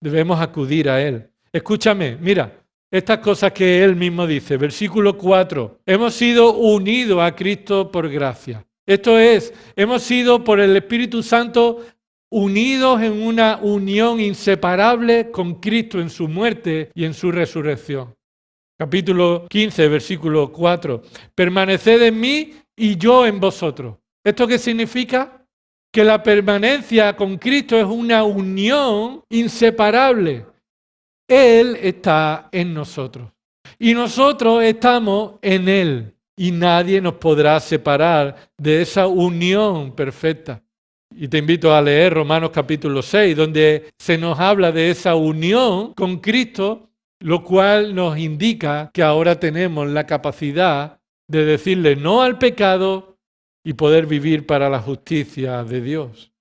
Debemos acudir a Él. Escúchame, mira, estas cosas que Él mismo dice. Versículo 4. Hemos sido unidos a Cristo por gracia. Esto es, hemos sido por el Espíritu Santo unidos en una unión inseparable con Cristo en su muerte y en su resurrección. Capítulo 15, versículo 4. Permaneced en mí y yo en vosotros. ¿Esto qué significa? Que la permanencia con Cristo es una unión inseparable. Él está en nosotros y nosotros estamos en Él y nadie nos podrá separar de esa unión perfecta. Y te invito a leer Romanos capítulo 6, donde se nos habla de esa unión con Cristo, lo cual nos indica que ahora tenemos la capacidad de decirle no al pecado y poder vivir para la justicia de Dios.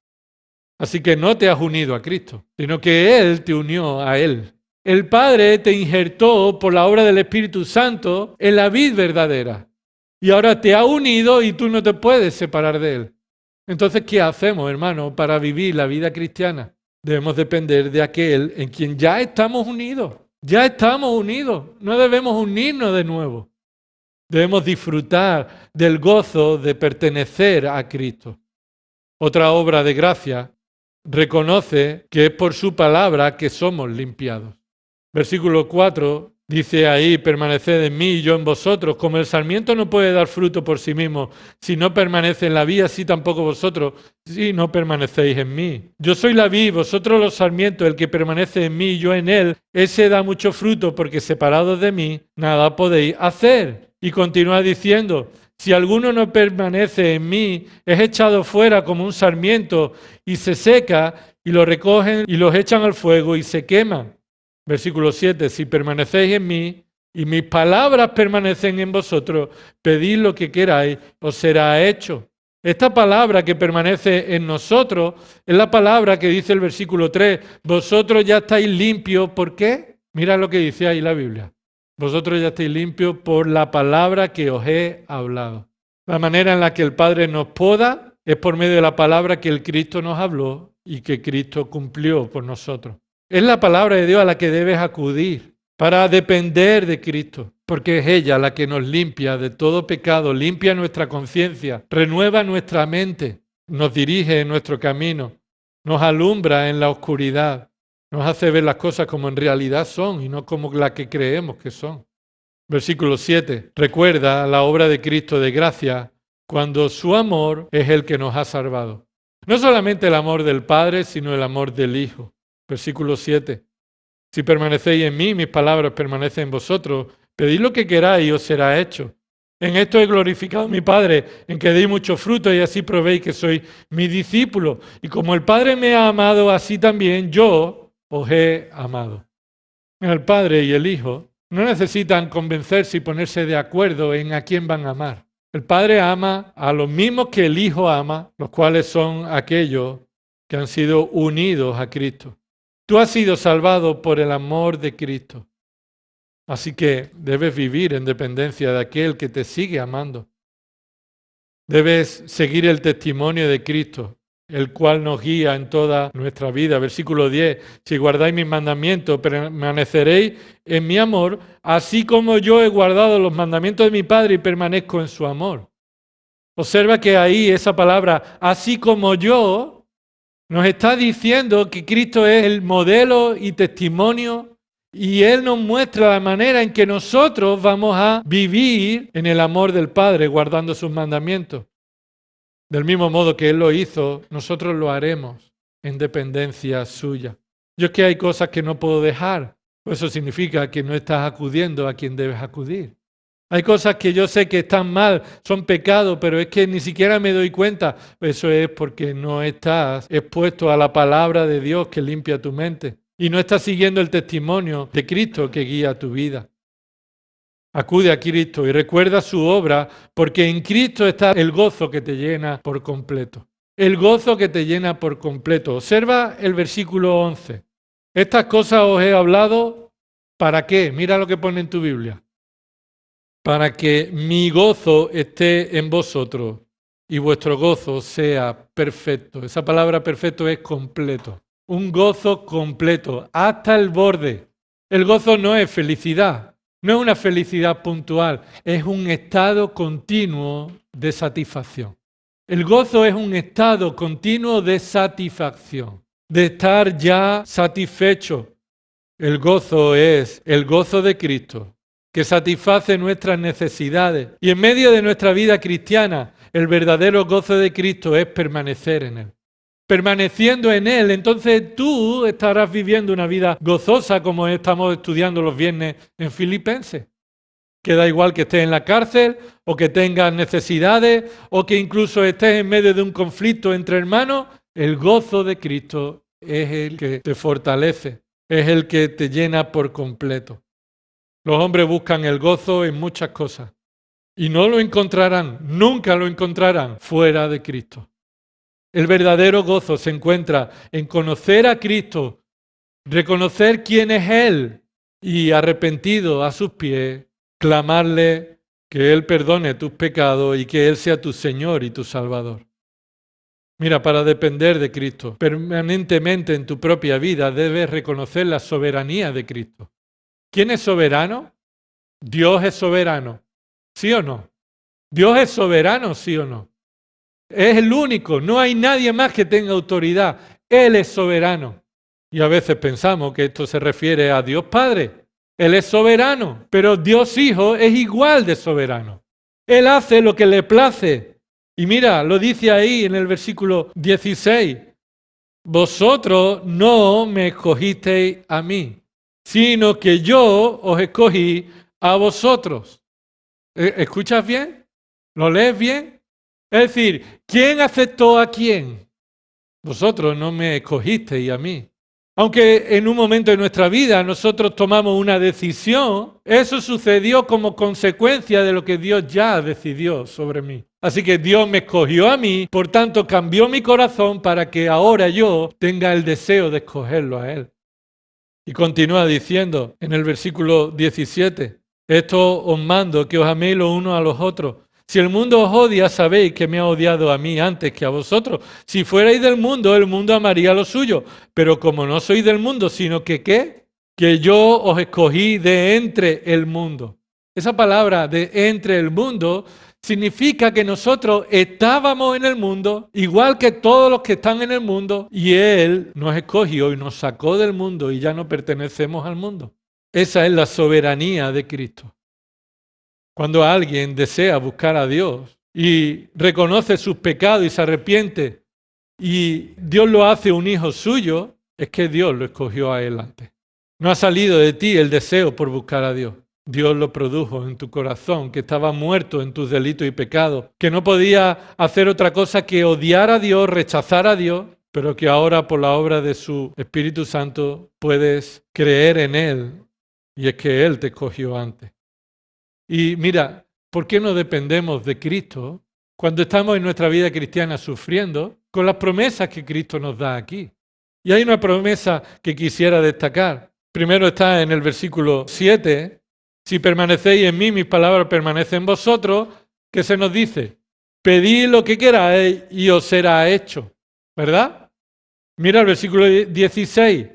Así que no te has unido a Cristo, sino que Él te unió a Él. El Padre te injertó por la obra del Espíritu Santo en la vid verdadera. Y ahora te ha unido y tú no te puedes separar de Él. Entonces, ¿qué hacemos, hermano, para vivir la vida cristiana? Debemos depender de aquel en quien ya estamos unidos. Ya estamos unidos. No debemos unirnos de nuevo. Debemos disfrutar del gozo de pertenecer a Cristo. Otra obra de gracia reconoce que es por su palabra que somos limpiados. Versículo 4 dice ahí, permaneced en mí y yo en vosotros. Como el sarmiento no puede dar fruto por sí mismo si no permanece en la vid, así tampoco vosotros si no permanecéis en mí. Yo soy la vid, vosotros los sarmientos, el que permanece en mí y yo en él, ese da mucho fruto porque separados de mí nada podéis hacer. Y continúa diciendo, Si alguno no permanece en mí, es echado fuera como un sarmiento y se seca, y lo recogen y los echan al fuego y se queman. Versículo 7, si permanecéis en mí y mis palabras permanecen en vosotros, pedid lo que queráis, os será hecho. Esta palabra que permanece en nosotros es la palabra que dice el versículo 3, vosotros ya estáis limpios, ¿por qué? Mira lo que dice ahí la Biblia. Vosotros ya estáis limpios por la palabra que os he hablado. La manera en la que el Padre nos poda es por medio de la palabra que el Cristo nos habló y que Cristo cumplió por nosotros. Es la palabra de Dios a la que debes acudir para depender de Cristo, porque es ella la que nos limpia de todo pecado, limpia nuestra conciencia, renueva nuestra mente, nos dirige en nuestro camino, nos alumbra en la oscuridad, nos hace ver las cosas como en realidad son y no como las que creemos que son. Versículo 7. Recuerda la obra de Cristo de gracia cuando su amor es el que nos ha salvado. No solamente el amor del Padre, sino el amor del Hijo. Versículo 7. Si permanecéis en mí, mis palabras permanecen en vosotros, pedid lo que queráis y os será hecho. En esto he glorificado a mi Padre, en que deis mucho fruto y así probéis que sois mis discípulos. Y como el Padre me ha amado, así también yo os he amado. El Padre y el Hijo no necesitan convencerse y ponerse de acuerdo en a quién van a amar. El Padre ama a los mismos que el Hijo ama, los cuales son aquellos que han sido unidos a Cristo. Tú has sido salvado por el amor de Cristo. Así que debes vivir en dependencia de aquel que te sigue amando. Debes seguir el testimonio de Cristo, el cual nos guía en toda nuestra vida. Versículo 10. Si guardáis mis mandamientos, permaneceréis en mi amor, así como yo he guardado los mandamientos de mi Padre y permanezco en su amor. Observa que ahí esa palabra, así como yo, nos está diciendo que Cristo es el modelo y testimonio y Él nos muestra la manera en que nosotros vamos a vivir en el amor del Padre, guardando sus mandamientos. Del mismo modo que Él lo hizo, nosotros lo haremos en dependencia suya. Yo es que hay cosas que no puedo dejar, pues eso significa que no estás acudiendo a quien debes acudir. Hay cosas que yo sé que están mal, son pecados, pero es que ni siquiera me doy cuenta. Eso es porque no estás expuesto a la palabra de Dios que limpia tu mente y no estás siguiendo el testimonio de Cristo que guía tu vida. Acude a Cristo y recuerda su obra, porque en Cristo está el gozo que te llena por completo. El gozo que te llena por completo. Observa el versículo 11. Estas cosas os he hablado, ¿para qué? Mira lo que pone en tu Biblia. Para que mi gozo esté en vosotros y vuestro gozo sea perfecto. Esa palabra perfecto es completo. Un gozo completo, hasta el borde. El gozo no es felicidad, no es una felicidad puntual, es un estado continuo de satisfacción. El gozo es un estado continuo de satisfacción, de estar ya satisfecho. El gozo es el gozo de Cristo, que satisface nuestras necesidades. Y en medio de nuestra vida cristiana, el verdadero gozo de Cristo es permanecer en Él. Permaneciendo en Él, entonces tú estarás viviendo una vida gozosa como estamos estudiando los viernes en Filipenses. Que da igual que estés en la cárcel o que tengas necesidades o que incluso estés en medio de un conflicto entre hermanos, el gozo de Cristo es el que te fortalece, es el que te llena por completo. Los hombres buscan el gozo en muchas cosas y no lo encontrarán, nunca lo encontrarán fuera de Cristo. El verdadero gozo se encuentra en conocer a Cristo, reconocer quién es Él y arrepentido a sus pies, clamarle que Él perdone tus pecados y que Él sea tu Señor y tu Salvador. Mira, para depender de Cristo permanentemente en tu propia vida debes reconocer la soberanía de Cristo. ¿Quién es soberano? Dios es soberano, ¿sí o no? Dios es soberano, ¿sí o no? Es el único, no hay nadie más que tenga autoridad. Él es soberano. Y a veces pensamos que esto se refiere a Dios Padre. Él es soberano, pero Dios Hijo es igual de soberano. Él hace lo que le place. Y mira, lo dice ahí en el versículo 16. Vosotros no me escogisteis a mí, sino que yo os escogí a vosotros. ¿Escuchas bien? ¿Lo lees bien? Es decir, ¿quién aceptó a quién? Vosotros no me escogisteis a mí. Aunque en un momento de nuestra vida nosotros tomamos una decisión, eso sucedió como consecuencia de lo que Dios ya decidió sobre mí. Así que Dios me escogió a mí, por tanto cambió mi corazón para que ahora yo tenga el deseo de escogerlo a Él. Y continúa diciendo en el versículo 17, esto os mando que os améis los unos a los otros. Si el mundo os odia, sabéis que me ha odiado a mí antes que a vosotros. Si fuerais del mundo, el mundo amaría lo suyo. Pero como no sois del mundo, sino que ¿qué? Que yo os escogí de entre el mundo. Esa palabra de entre el mundo significa que nosotros estábamos en el mundo, igual que todos los que están en el mundo, y Él nos escogió y nos sacó del mundo y ya no pertenecemos al mundo. Esa es la soberanía de Cristo. Cuando alguien desea buscar a Dios y reconoce sus pecados y se arrepiente y Dios lo hace un hijo suyo, es que Dios lo escogió a él antes. No ha salido de ti el deseo por buscar a Dios. Dios lo produjo en tu corazón, que estaba muerto en tus delitos y pecados, que no podía hacer otra cosa que odiar a Dios, rechazar a Dios, pero que ahora por la obra de su Espíritu Santo puedes creer en Él, y es que Él te escogió antes. Y mira, ¿por qué no dependemos de Cristo cuando estamos en nuestra vida cristiana sufriendo con las promesas que Cristo nos da aquí? Y hay una promesa que quisiera destacar. Primero está en el versículo 7. Si permanecéis en mí, mis palabras permanecen en vosotros, que se nos dice, pedid lo que queráis y os será hecho. ¿Verdad? Mira el versículo 16.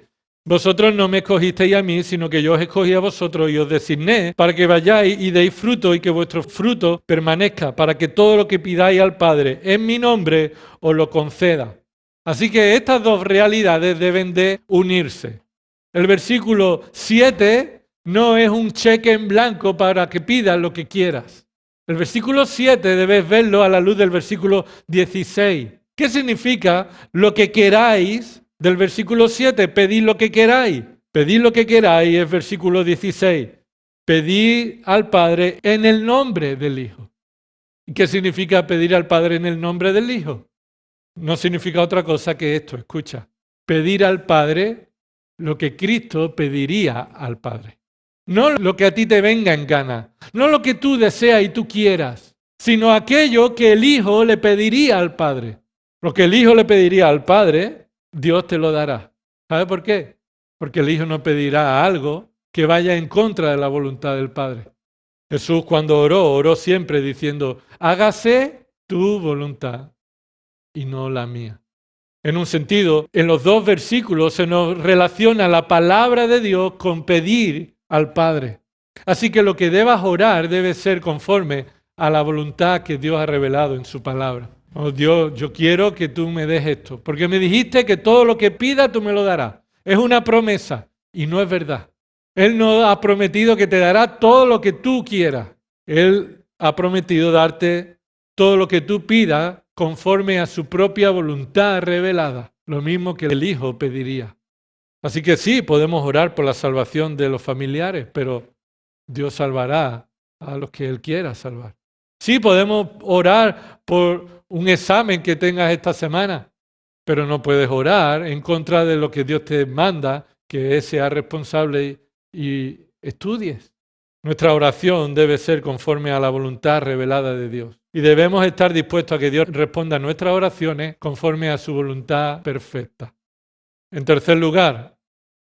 Vosotros no me escogisteis a mí, sino que yo os escogí a vosotros y os designé para que vayáis y deis fruto y que vuestro fruto permanezca, para que todo lo que pidáis al Padre en mi nombre os lo conceda. Así que estas dos realidades deben de unirse. El versículo 7 no es un cheque en blanco para que pidas lo que quieras. El versículo 7 debes verlo a la luz del versículo 16. ¿Qué significa lo que queráis? Del versículo 7, pedid lo que queráis. Pedid lo que queráis es versículo 16. Pedid al Padre en el nombre del Hijo. ¿Y qué significa pedir al Padre en el nombre del Hijo? No significa otra cosa que esto, escucha. Pedir al Padre lo que Cristo pediría al Padre. No lo que a ti te venga en gana, no lo que tú deseas y tú quieras, sino aquello que el Hijo le pediría al Padre. Lo que el Hijo le pediría al Padre, Dios te lo dará. ¿Sabe por qué? Porque el Hijo no pedirá algo que vaya en contra de la voluntad del Padre. Jesús cuando oró siempre diciendo, hágase tu voluntad y no la mía. En un sentido, en los dos versículos se nos relaciona la palabra de Dios con pedir al Padre. Así que lo que debas orar debe ser conforme a la voluntad que Dios ha revelado en su palabra. Oh Dios, yo quiero que tú me des esto, porque me dijiste que todo lo que pida tú me lo darás. Es una promesa y no es verdad. Él no ha prometido que te dará todo lo que tú quieras. Él ha prometido darte todo lo que tú pidas conforme a su propia voluntad revelada, lo mismo que el Hijo pediría. Así que sí, podemos orar por la salvación de los familiares, pero Dios salvará a los que Él quiera salvar. Sí, podemos orar por un examen que tengas esta semana, pero no puedes orar en contra de lo que Dios te manda, que seas responsable y estudies. Nuestra oración debe ser conforme a la voluntad revelada de Dios. Y debemos estar dispuestos a que Dios responda a nuestras oraciones conforme a su voluntad perfecta. En tercer lugar,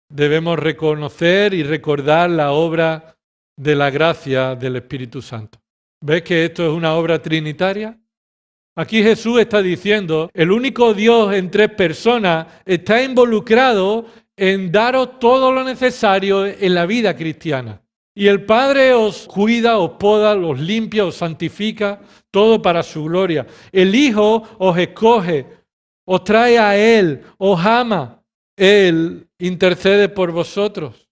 debemos reconocer y recordar la obra de la gracia del Espíritu Santo. ¿Ves que esto es una obra trinitaria? Aquí Jesús está diciendo, el único Dios en tres personas está involucrado en daros todo lo necesario en la vida cristiana. Y el Padre os cuida, os poda, os limpia, os santifica, todo para su gloria. El Hijo os escoge, os trae a Él, os ama. Él intercede por vosotros.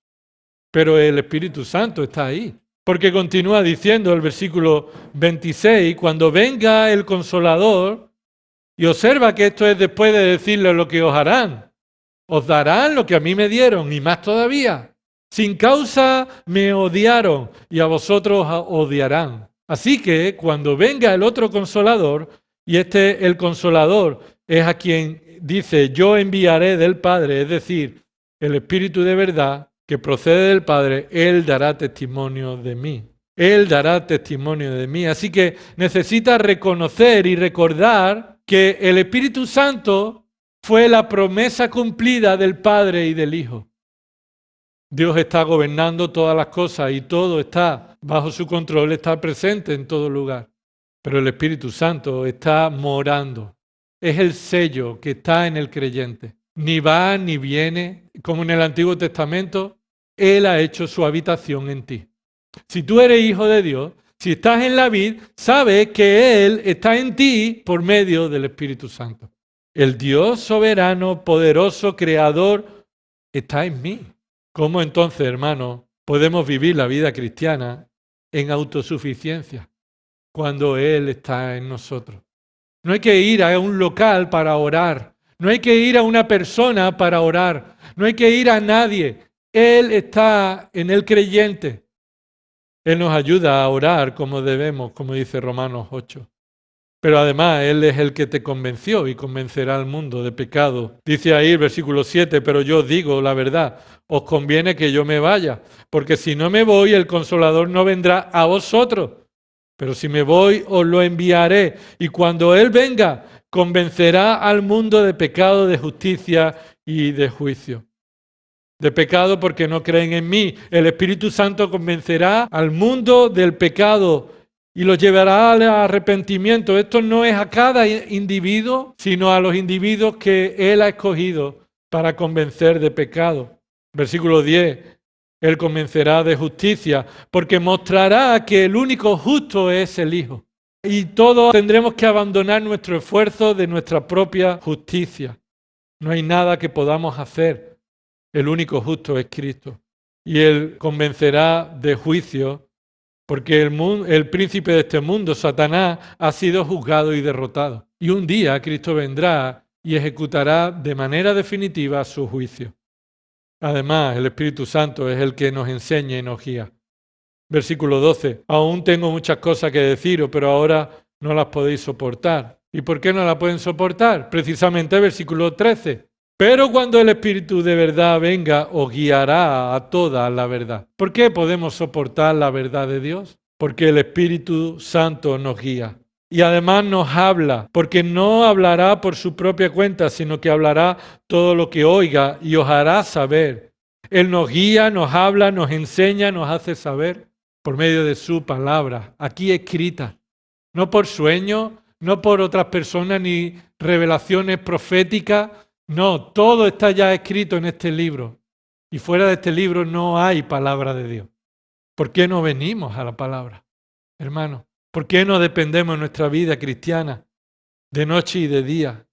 Pero el Espíritu Santo está ahí. Porque continúa diciendo el versículo 26, cuando venga el Consolador, y observa que esto es después de decirle lo que os harán. Os darán lo que a mí me dieron, y más todavía. Sin causa me odiaron y a vosotros os odiarán. Así que cuando venga el otro Consolador, y el Consolador es a quien dice, yo enviaré del Padre, es decir, el Espíritu de verdad que procede del Padre, Él dará testimonio de mí. Él dará testimonio de mí. Así que necesita reconocer y recordar que el Espíritu Santo fue la promesa cumplida del Padre y del Hijo. Dios está gobernando todas las cosas y todo está bajo su control, está presente en todo lugar. Pero el Espíritu Santo está morando. Es el sello que está en el creyente. Ni va ni viene, como en el Antiguo Testamento, Él ha hecho su habitación en ti. Si tú eres hijo de Dios, si estás en la vid, sabes que Él está en ti por medio del Espíritu Santo. El Dios soberano, poderoso, creador, está en mí. ¿Cómo entonces, hermanos, podemos vivir la vida cristiana en autosuficiencia cuando Él está en nosotros? No hay que ir a un local para orar. No hay que ir a una persona para orar. No hay que ir a nadie. Él está en el creyente. Él nos ayuda a orar como debemos, como dice Romanos 8. Pero además Él es el que te convenció y convencerá al mundo de pecado. Dice ahí el versículo 7, pero yo os digo la verdad, os conviene que yo me vaya, porque si no me voy, el Consolador no vendrá a vosotros. Pero si me voy, os lo enviaré. Y cuando Él venga, convencerá al mundo de pecado, de justicia y de juicio. De pecado porque no creen en mí. El Espíritu Santo convencerá al mundo del pecado y los llevará al arrepentimiento. Esto no es a cada individuo, sino a los individuos que Él ha escogido para convencer de pecado. Versículo 10. Él convencerá de justicia, porque mostrará que el único justo es el Hijo. Y todos tendremos que abandonar nuestro esfuerzo de nuestra propia justicia. No hay nada que podamos hacer. El único justo es Cristo. Y Él convencerá de juicio, porque el príncipe de este mundo, Satanás, ha sido juzgado y derrotado. Y un día Cristo vendrá y ejecutará de manera definitiva su juicio. Además, el Espíritu Santo es el que nos enseña y nos guía. Versículo 12. Aún tengo muchas cosas que deciros, pero ahora no las podéis soportar. ¿Y por qué no las pueden soportar? Precisamente versículo 13. Pero cuando el Espíritu de verdad venga, os guiará a toda la verdad. ¿Por qué podemos soportar la verdad de Dios? Porque el Espíritu Santo nos guía. Y además nos habla, porque no hablará por su propia cuenta, sino que hablará todo lo que oiga y os hará saber. Él nos guía, nos habla, nos enseña, nos hace saber por medio de su palabra, aquí escrita. No por sueños, no por otras personas, ni revelaciones proféticas. No, todo está ya escrito en este libro. Y fuera de este libro no hay palabra de Dios. ¿Por qué no venimos a la palabra, hermanos? ¿Por qué no dependemos en nuestra vida cristiana de noche y de día?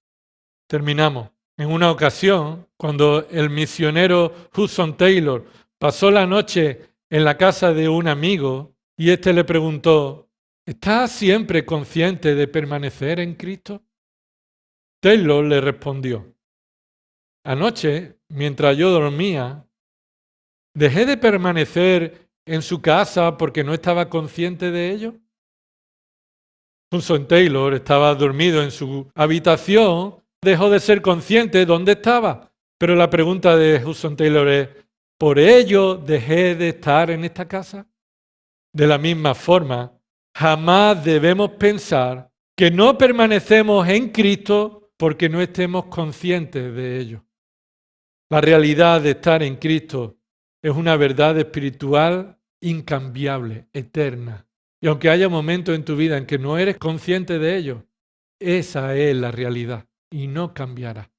Terminamos. En una ocasión, cuando el misionero Hudson Taylor pasó la noche en la casa de un amigo y éste le preguntó, ¿estás siempre consciente de permanecer en Cristo? Taylor le respondió, anoche, mientras yo dormía, dejé de permanecer en su casa porque no estaba consciente de ello. Hudson Taylor estaba dormido en su habitación, dejó de ser consciente de dónde estaba. Pero la pregunta de Hudson Taylor es, ¿por ello dejé de estar en esta casa? De la misma forma, jamás debemos pensar que no permanecemos en Cristo porque no estemos conscientes de ello. La realidad de estar en Cristo es una verdad espiritual incambiable, eterna. Y aunque haya momentos en tu vida en que no eres consciente de ello, esa es la realidad y no cambiará.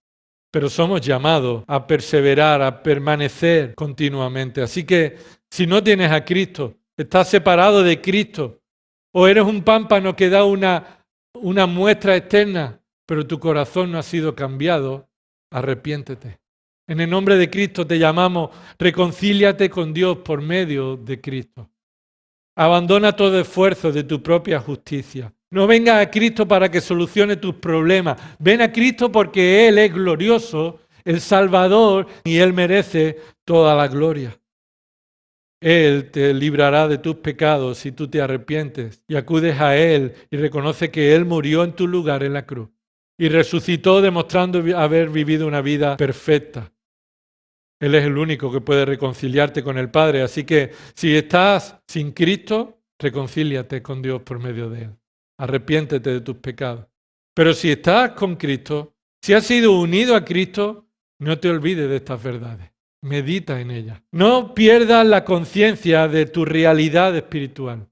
Pero somos llamados a perseverar, a permanecer continuamente. Así que si no tienes a Cristo, estás separado de Cristo, o eres un pámpano que da una muestra externa, pero tu corazón no ha sido cambiado, arrepiéntete. En el nombre de Cristo te llamamos, reconcíliate con Dios por medio de Cristo. Abandona todo esfuerzo de tu propia justicia. No vengas a Cristo para que solucione tus problemas. Ven a Cristo porque Él es glorioso, el Salvador, y Él merece toda la gloria. Él te librará de tus pecados si tú te arrepientes y acudes a Él y reconoces que Él murió en tu lugar en la cruz y resucitó demostrando haber vivido una vida perfecta. Él es el único que puede reconciliarte con el Padre. Así que si estás sin Cristo, reconcíliate con Dios por medio de Él. Arrepiéntete de tus pecados. Pero si estás con Cristo, si has sido unido a Cristo, no te olvides de estas verdades. Medita en ellas. No pierdas la conciencia de tu realidad espiritual,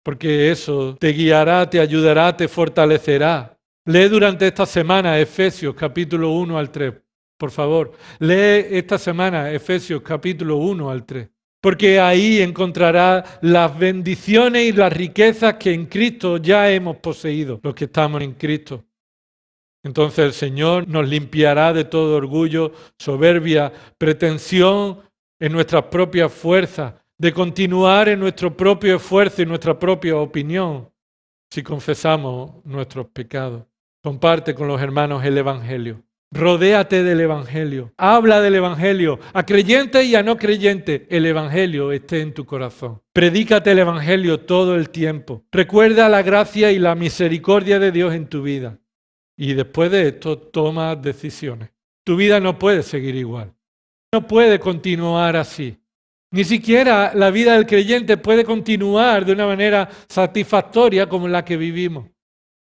porque eso te guiará, te ayudará, te fortalecerá. Lee durante esta semana Efesios capítulo 1 al 3. Por favor, lee esta semana Efesios capítulo 1 al 3. Porque ahí encontrarás las bendiciones y las riquezas que en Cristo ya hemos poseído, los que estamos en Cristo. Entonces el Señor nos limpiará de todo orgullo, soberbia, pretensión en nuestras propias fuerzas, de continuar en nuestro propio esfuerzo y nuestra propia opinión, si confesamos nuestros pecados. Comparte con los hermanos el Evangelio. Rodéate del Evangelio. Habla del Evangelio. A creyentes y a no creyentes, el Evangelio esté en tu corazón. Predícate el Evangelio todo el tiempo. Recuerda la gracia y la misericordia de Dios en tu vida. Y después de esto, toma decisiones. Tu vida no puede seguir igual. No puede continuar así. Ni siquiera la vida del creyente puede continuar de una manera satisfactoria como la que vivimos.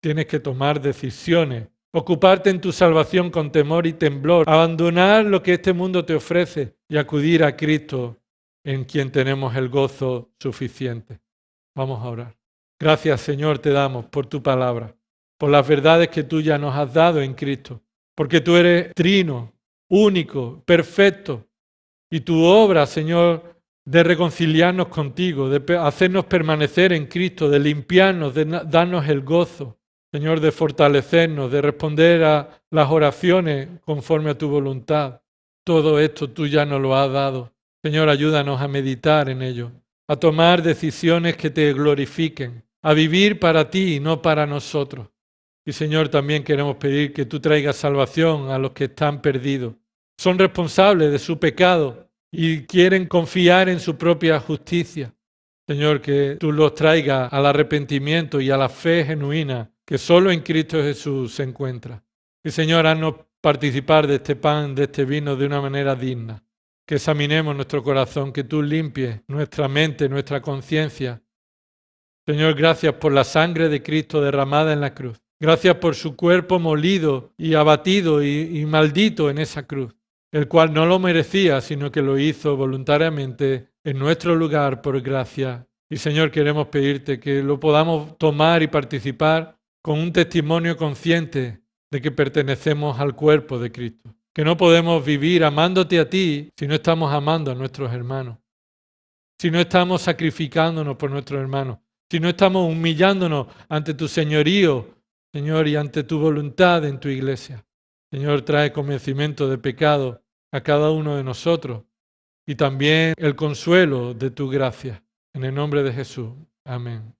Tienes que tomar decisiones, ocuparte en tu salvación con temor y temblor, abandonar lo que este mundo te ofrece y acudir a Cristo, en quien tenemos el gozo suficiente. Vamos a orar. Gracias, Señor, te damos por tu palabra, por las verdades que tú ya nos has dado en Cristo, porque tú eres trino, único, perfecto, y tu obra, Señor, de reconciliarnos contigo, de hacernos permanecer en Cristo, de limpiarnos, de darnos el gozo, Señor, de fortalecernos, de responder a las oraciones conforme a tu voluntad. Todo esto tú ya nos lo has dado. Señor, ayúdanos a meditar en ello, a tomar decisiones que te glorifiquen, a vivir para ti y no para nosotros. Y Señor, también queremos pedir que tú traigas salvación a los que están perdidos. Son responsables de su pecado y quieren confiar en su propia justicia. Señor, que tú los traigas al arrepentimiento y a la fe genuina que solo en Cristo Jesús se encuentra. Y Señor, haznos participar de este pan, de este vino de una manera digna. Que examinemos nuestro corazón, que tú limpies nuestra mente, nuestra conciencia. Señor, gracias por la sangre de Cristo derramada en la cruz. Gracias por su cuerpo molido y abatido y maldito en esa cruz, el cual no lo merecía, sino que lo hizo voluntariamente en nuestro lugar por gracia. Y Señor, queremos pedirte que lo podamos tomar y participar con un testimonio consciente de que pertenecemos al cuerpo de Cristo. Que no podemos vivir amándote a ti si no estamos amando a nuestros hermanos. Si no estamos sacrificándonos por nuestros hermanos. Si no estamos humillándonos ante tu señorío, Señor, y ante tu voluntad en tu iglesia. Señor, trae convencimiento de pecado a cada uno de nosotros y también el consuelo de tu gracia. En el nombre de Jesús. Amén.